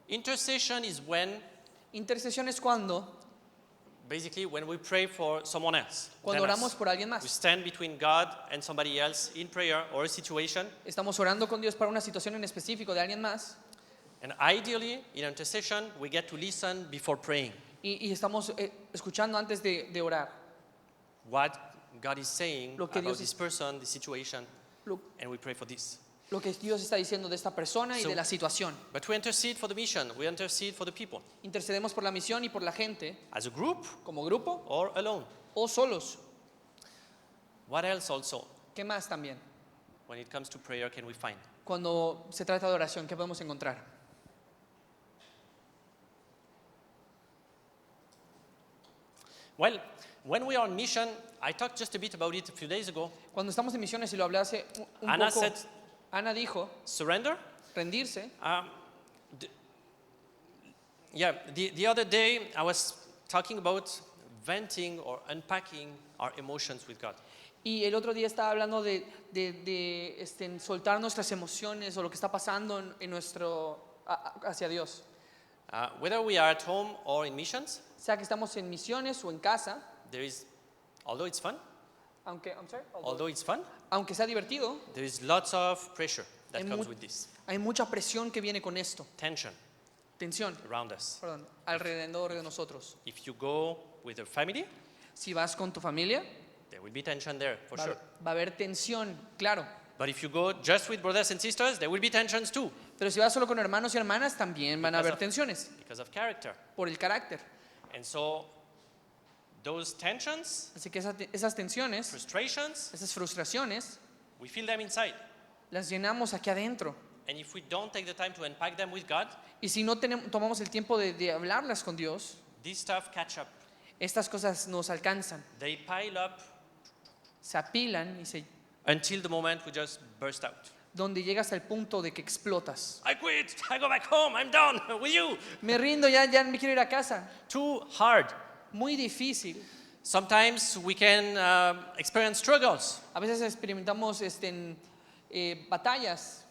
Intercession is when, Intercesión es cuando basically, when we pray for someone else. Cuando than us. oramos por alguien We más. stand between God and somebody else in prayer or a situation. Estamos orando con Dios para una situación en específico de alguien más. And ideally, in intercession, we get to listen before praying. Y estamos escuchando antes de orar. What God is saying Lo que about Dios this person, this situation, Lo, and we pray for this. lo que Dios está diciendo de esta persona y So- de la situación. But we intercede for the mission, we intercede for the people, Intercedemos por la misión y por la gente, as a group como grupo or alone. o solos. What else also, ¿Qué más también? when it comes to prayer, can we find? Cuando se trata de oración, ¿qué podemos encontrar? Well, when we are on mission, I talked just a bit about it a few days ago. Cuando estamos en misiones y lo hablé hace un Ana poco, said, Ana dijo, surrender. rendirse. The other day I was talking about venting or unpacking our emotions with God. Y el otro día estaba hablando de soltar nuestras emociones o lo que está pasando en hacia Dios. Whether we are at home or in missions, Sea que estamos en misiones o en casa, there is, although it's fun, although it's fun, aunque sea divertido, there is lots of pressure that Hay comes mu- with this. hay mucha presión que viene con esto. Tension Tensión, around us. perdón, alrededor de nosotros. If you go with your family, Si vas con tu familia, there will be tension there for va, sure. va a haber tensión, claro. But if you go just with brothers and sisters, there will be tensions too, Pero si vas solo con hermanos y hermanas, también van a Because haber of- tensiones because of character. por el carácter. And so those tensions, Así que esas tensiones, frustrations, esas frustraciones, we feel them inside. las llenamos aquí adentro. And if we don't take the time to unpack them with God, Y si no tomamos el tiempo de hablarlas con Dios, this stuff catch up. estas cosas nos alcanzan, They pile up se apilan y until the moment we just burst out. donde llegas al punto de que explotas. I quit. I go back home. I'm done with you. Me rindo, ya me quiero ir a casa. Too hard. Muy difícil. Sometimes we can experience struggles. A veces experimentamos batallas.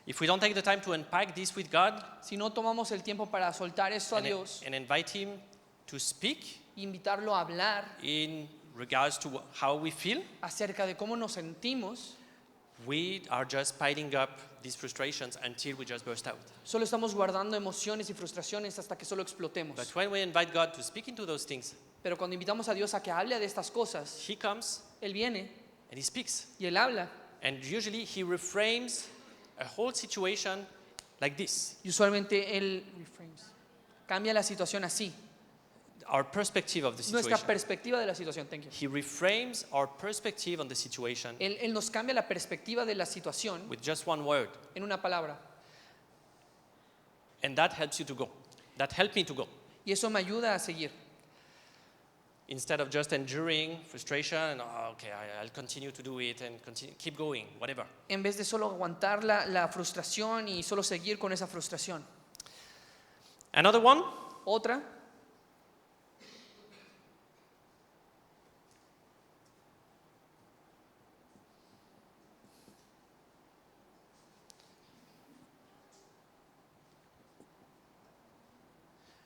If we don't take the time to unpack this with God Si no tomamos el tiempo para soltar esto a and, Dios, and invite Him to speak invitarlo a hablar in regards to how we feel, acerca de cómo nos sentimos, we are just piling up these frustrations until we just burst out. solo estamos guardando emociones y frustraciones hasta que solo explotemos. But when we invite God to speak into those things, Pero cuando invitamos a Dios a que hable de estas cosas, He comes Él viene and He speaks. y Él habla. And usually He reframes a whole situation like this. Y usualmente Él cambia la situación así. Our perspective of the Nuestra situation. perspectiva de la situación. Thank you. He reframes our perspective on the situation Él nos cambia la perspectiva de la situación with just one word. en una palabra. And that helps you to go. That helped me to go. Y eso me ayuda a seguir. Instead of just enduring frustration and, okay, I'll continue to do it and keep going, whatever. En vez de solo aguantar la frustración y solo seguir con esa frustración. Another one, Otra,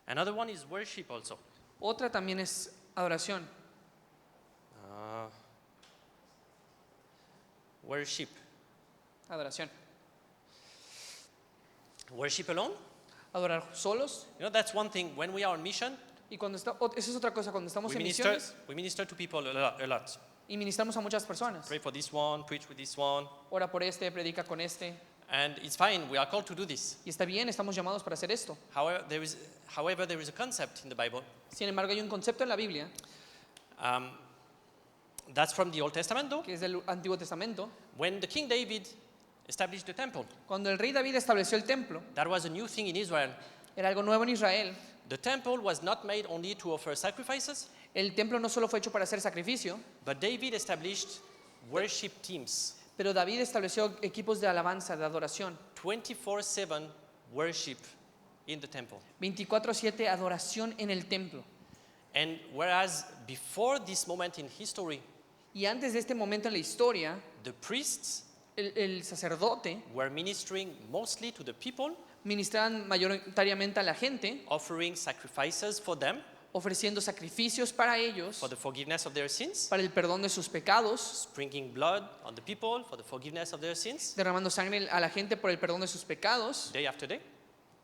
another one is worship also. otra también es adoración. Worship. Adoración. Worship alone? Adorar solos. You know, that's one thing. When we are on mission, Y cuando esa es otra cosa, cuando estamos we en minister, misiones we minister to people a lot. y ministramos a muchas personas. Pray for this one, preach with this one. Ora por este, predica con este. And it's fine. We are called to do this. Y está bien, estamos llamados para hacer esto. However, there is a concept in the Bible. Sin embargo, hay un concepto en la Biblia, That's from the Old Testament, though. que es del Antiguo Testamento. When the King David established the temple, Cuando el rey David estableció el templo, that was a new thing in Israel. era algo nuevo en Israel. The temple was not made only to offer sacrifices, El templo no solo fue hecho para hacer sacrificio, but David established worship teams, pero David estableció equipos de alabanza, de adoración. 24/7 worship in the temple. 24/7 adoración en el templo. And whereas before this moment in history, Y antes de este momento en la historia, the priests el sacerdote were ministering mostly to the people, ministraban mayoritariamente a la gente, offering sacrifices for them, ofreciendo sacrificios para ellos, for the forgiveness of their sins, para el perdón de sus pecados, sprinkling blood on the people for the forgiveness of their sins, derramando sangre a la gente por el perdón de sus pecados, day after day.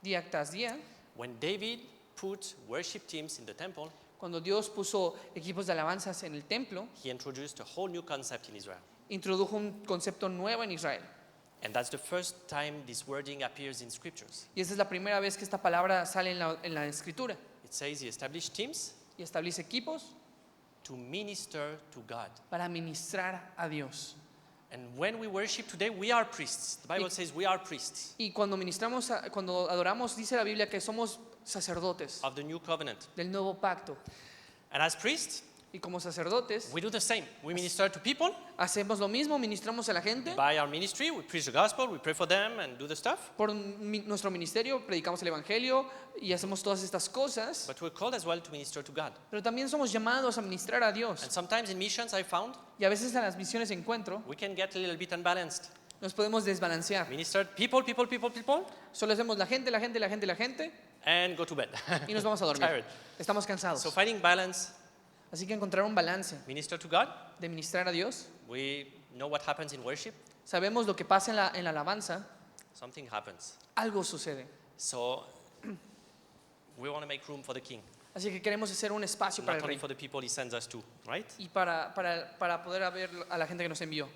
día tras día. When David put worship teams in the temple, Cuando Dios puso equipos de alabanzas en el templo, he introduced a whole new concept in Israel. introdujo un concepto nuevo en Israel. And that's the first time this wording appears in scriptures. Y esa es la primera vez que esta palabra sale en la escritura. It says he established teams Y establece equipos to minister to God. para ministrar a Dios. And when we worship today, we are priests. The Bible says we are priests Y cuando ministramos, cuando adoramos, dice la Biblia que somos sacerdotes of the new covenant. del nuevo pacto. And as priests, Y como sacerdotes, we do the same. We minister to people hacemos lo mismo, ministramos a la gente. by our ministry. We preach the gospel, we pray for them and do the stuff. Por nuestro ministerio predicamos el Evangelio y hacemos todas estas cosas. But we're called as well to minister to God. Pero también somos llamados a ministrar a And Dios. sometimes in missions, I found Y a veces en las misiones encuentro, we can get a little bit unbalanced. nos podemos desbalancear. Minister people, Solo hacemos la gente, la gente, la gente, la gente and go to bed. y nos vamos a dormir. Tired. Estamos cansados. So finding balance, Así que encontrar un balance minister to God. de ministrar a Dios. We know what happens in worship. Sabemos lo que pasa en la alabanza. Something happens. Algo sucede. So we want to make room for the King, Así que queremos hacer un espacio para not el only Rey. for the people He sends us to, right? Y para poder ver a la gente que nos envió.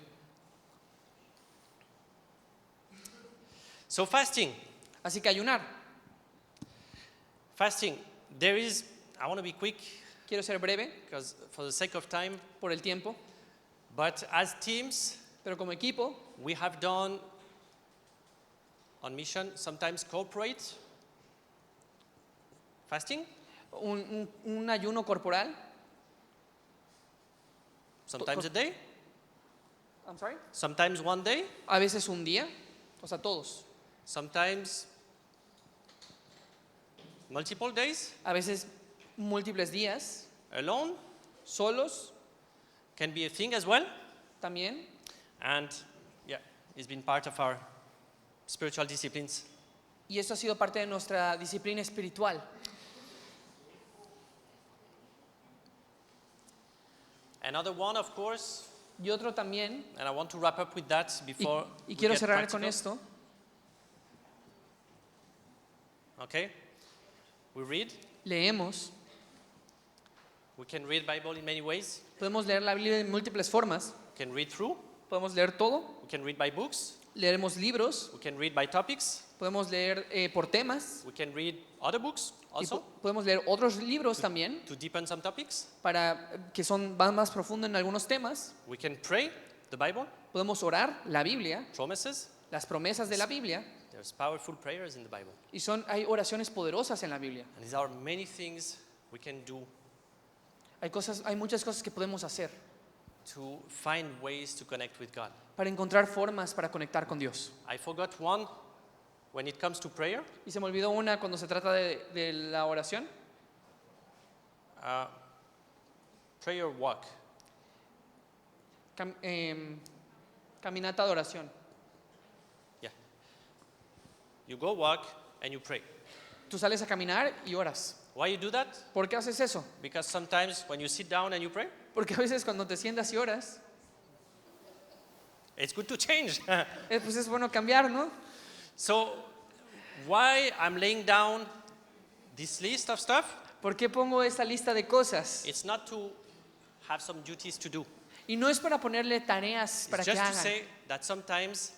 So fasting, Así que ayunar. fasting. There is. I want to be quick Quiero ser breve because for the sake of time. por el tiempo, But as teams, pero como equipo we have done on mission sometimes corporate fasting, un ayuno corporal. sometimes a day, I'm sorry. sometimes one day, A veces un día, O sea, todos. Sometimes multiple days A veces múltiples días, alone solos can be a thing as well. también. And yeah, it's been part of our spiritual disciplines. Y eso ha sido parte de nuestra disciplina espiritual. Another one, of course, Y otro también, and I want to wrap up with that y, before y we quiero get cerrar con practical. esto. Okay, we read. Leemos. We can read Bible in many ways. Podemos leer la Biblia de múltiples formas. We can read through. Podemos leer todo. We can read by books. Leeremos libros. We can read by topics. Podemos leer por temas. We can read other books Y also podemos leer otros libros también to deepen some topics. para que van más profundo en algunos temas. We can pray the Bible, Podemos orar la Biblia, promises. las promesas de la Biblia, There's powerful prayers in the Bible. y hay oraciones poderosas en la Biblia. And there are many things we can do Hay muchas cosas que podemos hacer to find ways to connect with God. para encontrar formas para conectar con Dios. I forgot one when it comes to prayer. Y se me olvidó una cuando se trata de la oración. Prayer walk. Caminata de oración. Yeah. You go walk and you pray. Tú sales a caminar y oras. Why you do that? ¿Por qué haces eso? Because sometimes when you sit down and you pray, Porque a veces cuando te sientas y oras, it's good to change. pues es bueno cambiar, ¿no? So why I'm laying down this list of stuff? ¿Por qué pongo esta lista de cosas? It's not to have some duties to do. Y no es para ponerle tareas para It's que just to hagan, say that sometimes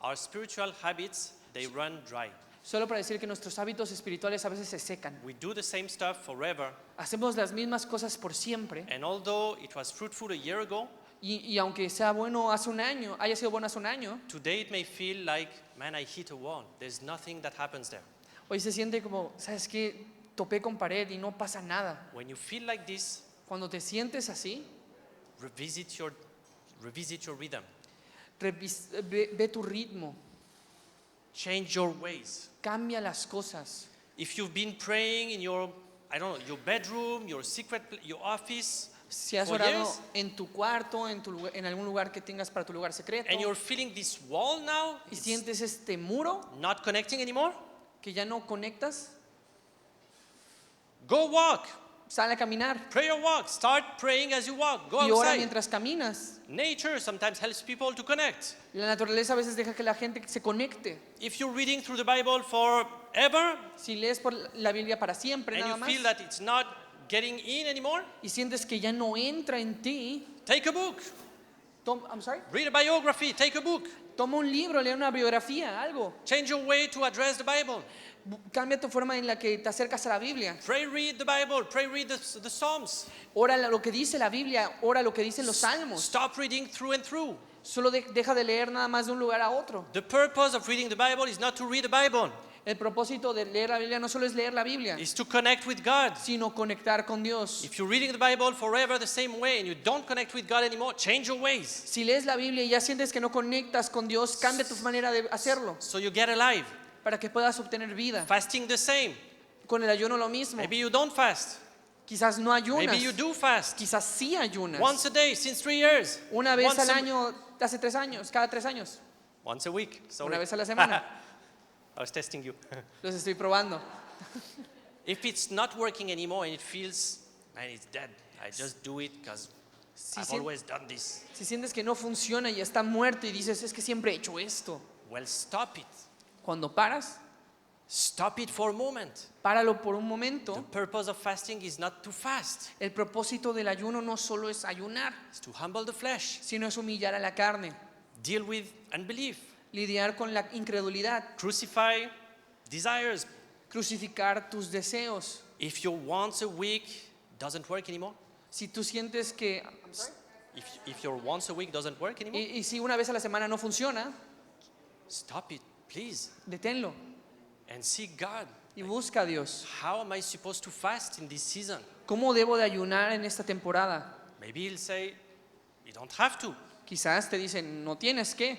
our spiritual habits, they run dry. solo para decir que nuestros hábitos espirituales a veces se secan. We do the same stuff forever, Hacemos las mismas cosas por siempre and although it was fruitful a year ago, y aunque sea bueno hace un año, haya sido bueno hace un año, today it may feel like, man, I hit a wall. There's nothing that happens there. hoy se siente como, ¿sabes qué? Topé con pared y no pasa nada. When you feel like this, Cuando te sientes así, revisit your rhythm. ve tu ritmo, Change your ways. cambia las cosas. If you've been praying in your, I don't know, your bedroom, your your office, Si has for orado years, en tu cuarto, en algún lugar que tengas para tu lugar secreto, and you're feeling this wall now, y it's sientes este muro not connecting anymore, que ya no conectas, go walk. sal a caminar Pray your walk. Start praying as you walk. Go y ora outside. mientras caminas. Nature sometimes helps people to connect. La naturaleza a veces deja que la gente se conecte. If you're reading through the Bible forever Si lees por la Biblia para siempre and nada you más feel that it's not getting in anymore, y sientes que ya no entra en ti, take a book. read Read a biography. Take a book. toma un libro, lee una biografía, algo. Change your way to address the Bible. Cambia tu forma en la que te acercas a la Biblia. Pray, read the Bible. Pray, read the Psalms. Ora lo que dice la Biblia, ora lo que dicen los salmos. Stop reading through and through. Solo deja de leer nada más de un lugar a otro. The purpose of reading the Bible is not to read the Bible. El propósito de leer la Biblia no solo es leer la Biblia, It's to connect with God. sino conectar con Dios. If you're reading the Bible forever the same way and you don't connect with God anymore, change your ways Si lees la Biblia y ya sientes que no conectas con Dios, cambia tu manera de hacerlo so you get alive. para que puedas obtener vida. Fasting the same. Con el ayuno lo mismo. Maybe you don't fast. Quizás no ayunas, Maybe you do fast. quizás sí ayunas. Once a day since 3 years. Una vez Once al a- año, hace 3 años, cada 3 años. Once a week. Sorry. Una vez a la semana. I was testing you. Los estoy probando. If it's not working anymore and it feels, man, it's dead. I just do it because Si, I've sien- always done this. si sientes que no funciona y está muerto y dices, es que siempre he hecho esto. Well, stop it. Cuando paras, Stop it for a moment. páralo por un The momento. purpose of fasting is not to fast. El propósito del ayuno no solo es ayunar, It's to humble the flesh. sino es humillar a la carne, Deal with unbelief. lidiar con la incredulidad, Crucify desires. crucificar tus deseos. If your once a week doesn't work anymore, Si tú sientes que, if your once a week doesn't work anymore, y si una vez a la semana no funciona, stop it, please, deténlo and seek God. y busca a Dios. How am I supposed to fast in this season? ¿Cómo debo de ayunar en esta temporada? Maybe he'll say, you don't have to. Quizás te dicen, no tienes que.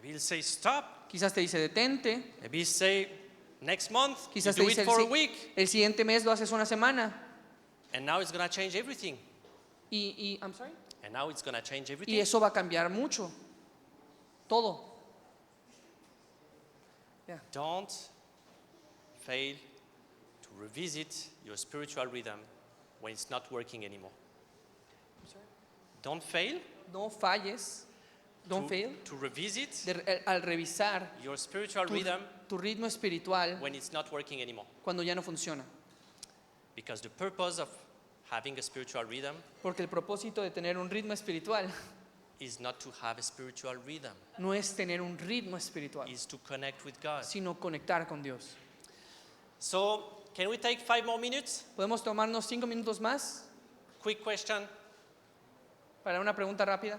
Maybe he'll say stop. Quizás te dice detente. Maybe he'll say next month. You Quizás te do dice it for a week. el siguiente mes lo haces una semana. And now it's going to change everything. I'm sorry. And now it's going to change Y everything. eso va a cambiar mucho. Todo. Don't fail to revisit your spiritual rhythm when it's not working anymore. Don't fail No falles. Don't fail. to revisit Al revisar your spiritual tu, rhythm tu ritmo espiritual when it's not working anymore. cuando ya no funciona. Because the purpose of having a spiritual rhythm Porque el propósito de tener un ritmo espiritual is not to have a spiritual rhythm, no es tener un ritmo espiritual, is to connect with God. sino conectar con Dios. So, can we take 5 more minutes? ¿Podemos tomarnos 5 minutos más Quick question. para una pregunta rápida?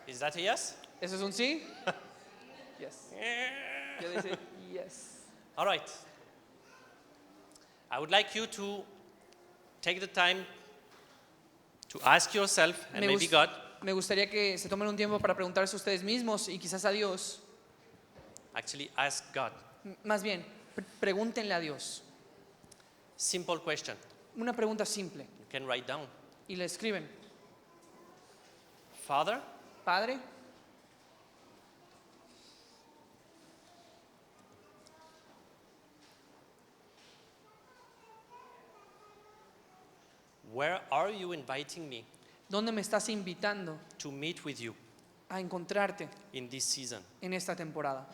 Is that a yes? ¿Eso es un sí? Yes. Yo dice yes. All right. I would like you to take the time to ask yourself and maybe gus- God, me gustaría que se tomen un tiempo para preguntarse a ustedes mismos y quizás a Dios. actually ask God. Más bien, pregúntenle a Dios. Simple question. Una pregunta simple. You can write down. Y le escriben, Father, Padre, where are you inviting me ¿dónde me estás invitando to meet with you a encontrarte in this season? en esta temporada?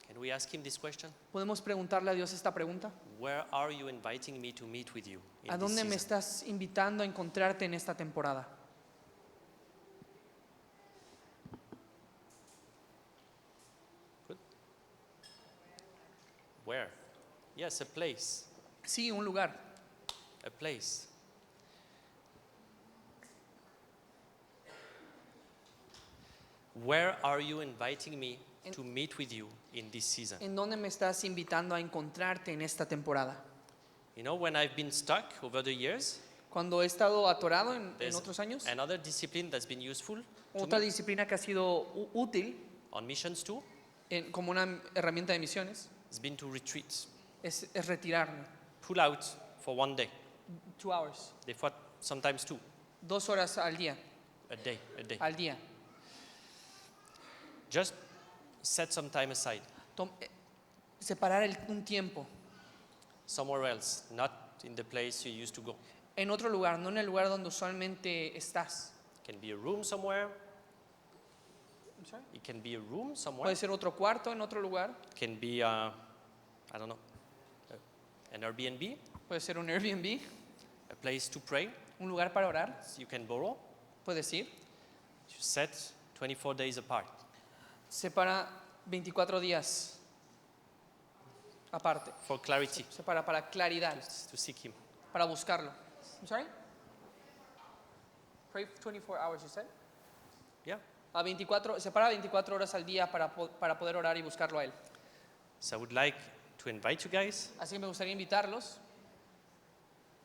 Can we ask him this question? ¿Podemos preguntarle a Dios esta pregunta? Where are you inviting me to meet with you in ¿A this dónde me season? estás invitando a encontrarte en esta temporada? Where? Yes, a place. Sí, un lugar. A place. Where are you inviting me to meet with you in this season? ¿En dónde me estás invitando a encontrarte en esta temporada? You know, when I've been stuck over the years, Cuando he estado atorado en there's otros años, another discipline that's been useful to otra me disciplina que ha sido útil on missions too, como una herramienta de misiones has been to retreat. es retirarme. Pull out for one day. 2 hours. Des fois, sometimes two. 2 horas al día. A day. Al día. Just set some time aside. Separar un tiempo Somewhere else, not in the place you used to go. en otro lugar, no en el lugar donde usualmente estás. It can be a room somewhere. It can be a room somewhere. Puede ser otro cuarto en otro lugar. It can be, I don't know, an Airbnb, Puede ser un Airbnb, a place to pray. un lugar para orar. You can borrow. Puedes ir. You set 24 days apart. Separa 24 días aparte. For clarity, Separa para claridad, to seek Him. para buscarlo. I'm sorry? Pray for 24 hours, you said? Yeah. Separa 24 horas al día para poder orar y buscarlo a Él. So I would like to invite you guys Así que me gustaría invitarlos.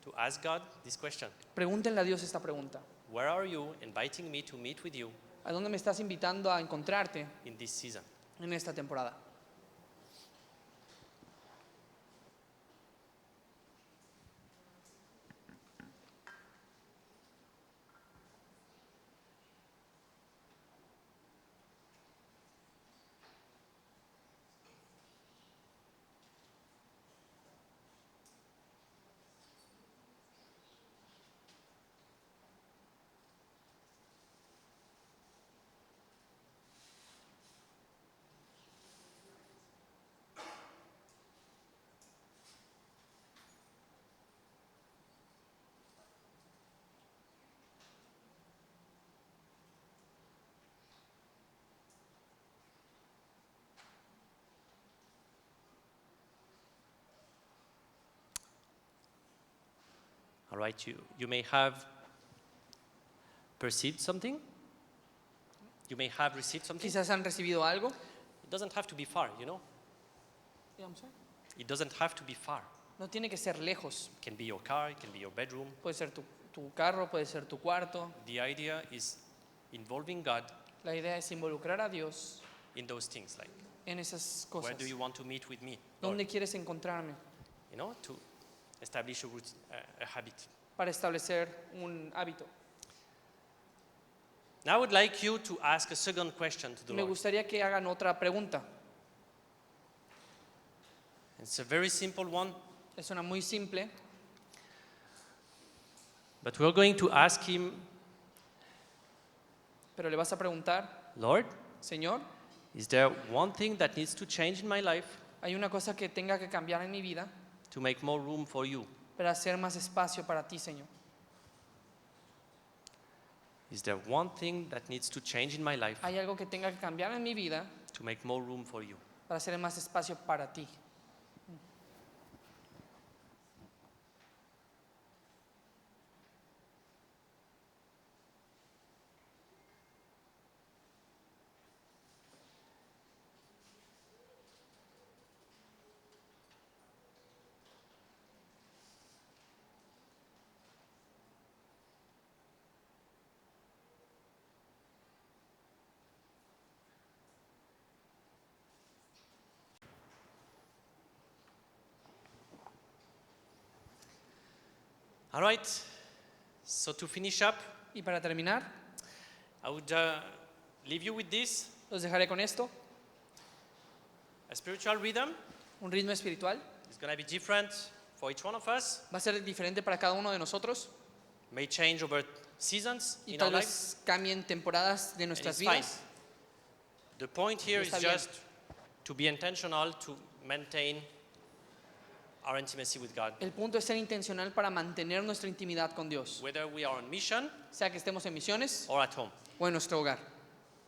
to ask God this question. Pregúntenle a Dios esta pregunta. Where are you inviting me to meet with you ¿A dónde me estás invitando a encontrarte in this season? en esta temporada? All right, you may have perceived something. You may have received something. Quizás han recibido algo. It doesn't have to be far, you know. Yeah, I'm sorry. It doesn't have to be far. No tiene que ser lejos. It can be your car, it can be your bedroom. Puede ser tu carro, puede ser tu cuarto. The idea is involving God La idea es involucrar a Dios in those things, like en esas where cosas. do you want to meet with me, Lord? ¿Dónde quieres encontrarme? You know, to establish a habit. Para establecer un hábito. Now I would like you to ask a second question to the Me Lord. gustaría que hagan otra pregunta. It's a very simple one, Es una muy simple, but we're going to ask Him, pero le vas a preguntar, Lord, Señor, is there one thing that needs to change in my life hay una cosa que tenga que cambiar en mi vida to make more room for you? para hacer más espacio para ti, Señor. Is there one thing that needs to change in my life Hay algo que tenga que cambiar en mi vida to make more room for you? para hacer más espacio para ti. All right, so to finish up, Y para terminar, I would leave you with this, los dejaré con esto, a spiritual rhythm. un ritmo espiritual. It's going to be different for each one of us, Va a ser diferente para cada uno de nosotros may change over seasons y in our tal lives. vez cambien temporadas de And nuestras it's fine. vidas. The point here is Está bien. just to be intentional to maintain our intimacy with God. El punto es ser intencional para mantener nuestra intimidad con Dios, Whether we are on mission sea que estemos en misiones or at home. o en nuestro hogar.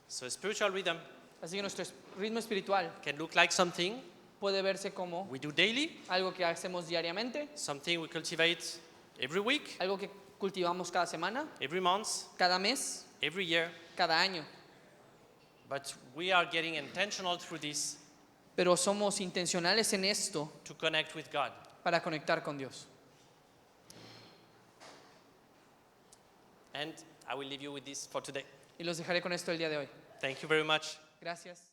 So a spiritual rhythm Así que nuestro ritmo espiritual can look like something puede verse como we do daily, algo que hacemos diariamente, something we cultivate every week, algo que cultivamos cada semana, every month, cada mes, every year. cada año. But we are getting intentional through this Pero somos intencionales en esto to connect with God. para conectar con Dios. And I will leave you with this for today. Y los dejaré con esto el día de hoy. Thank you very much. Gracias.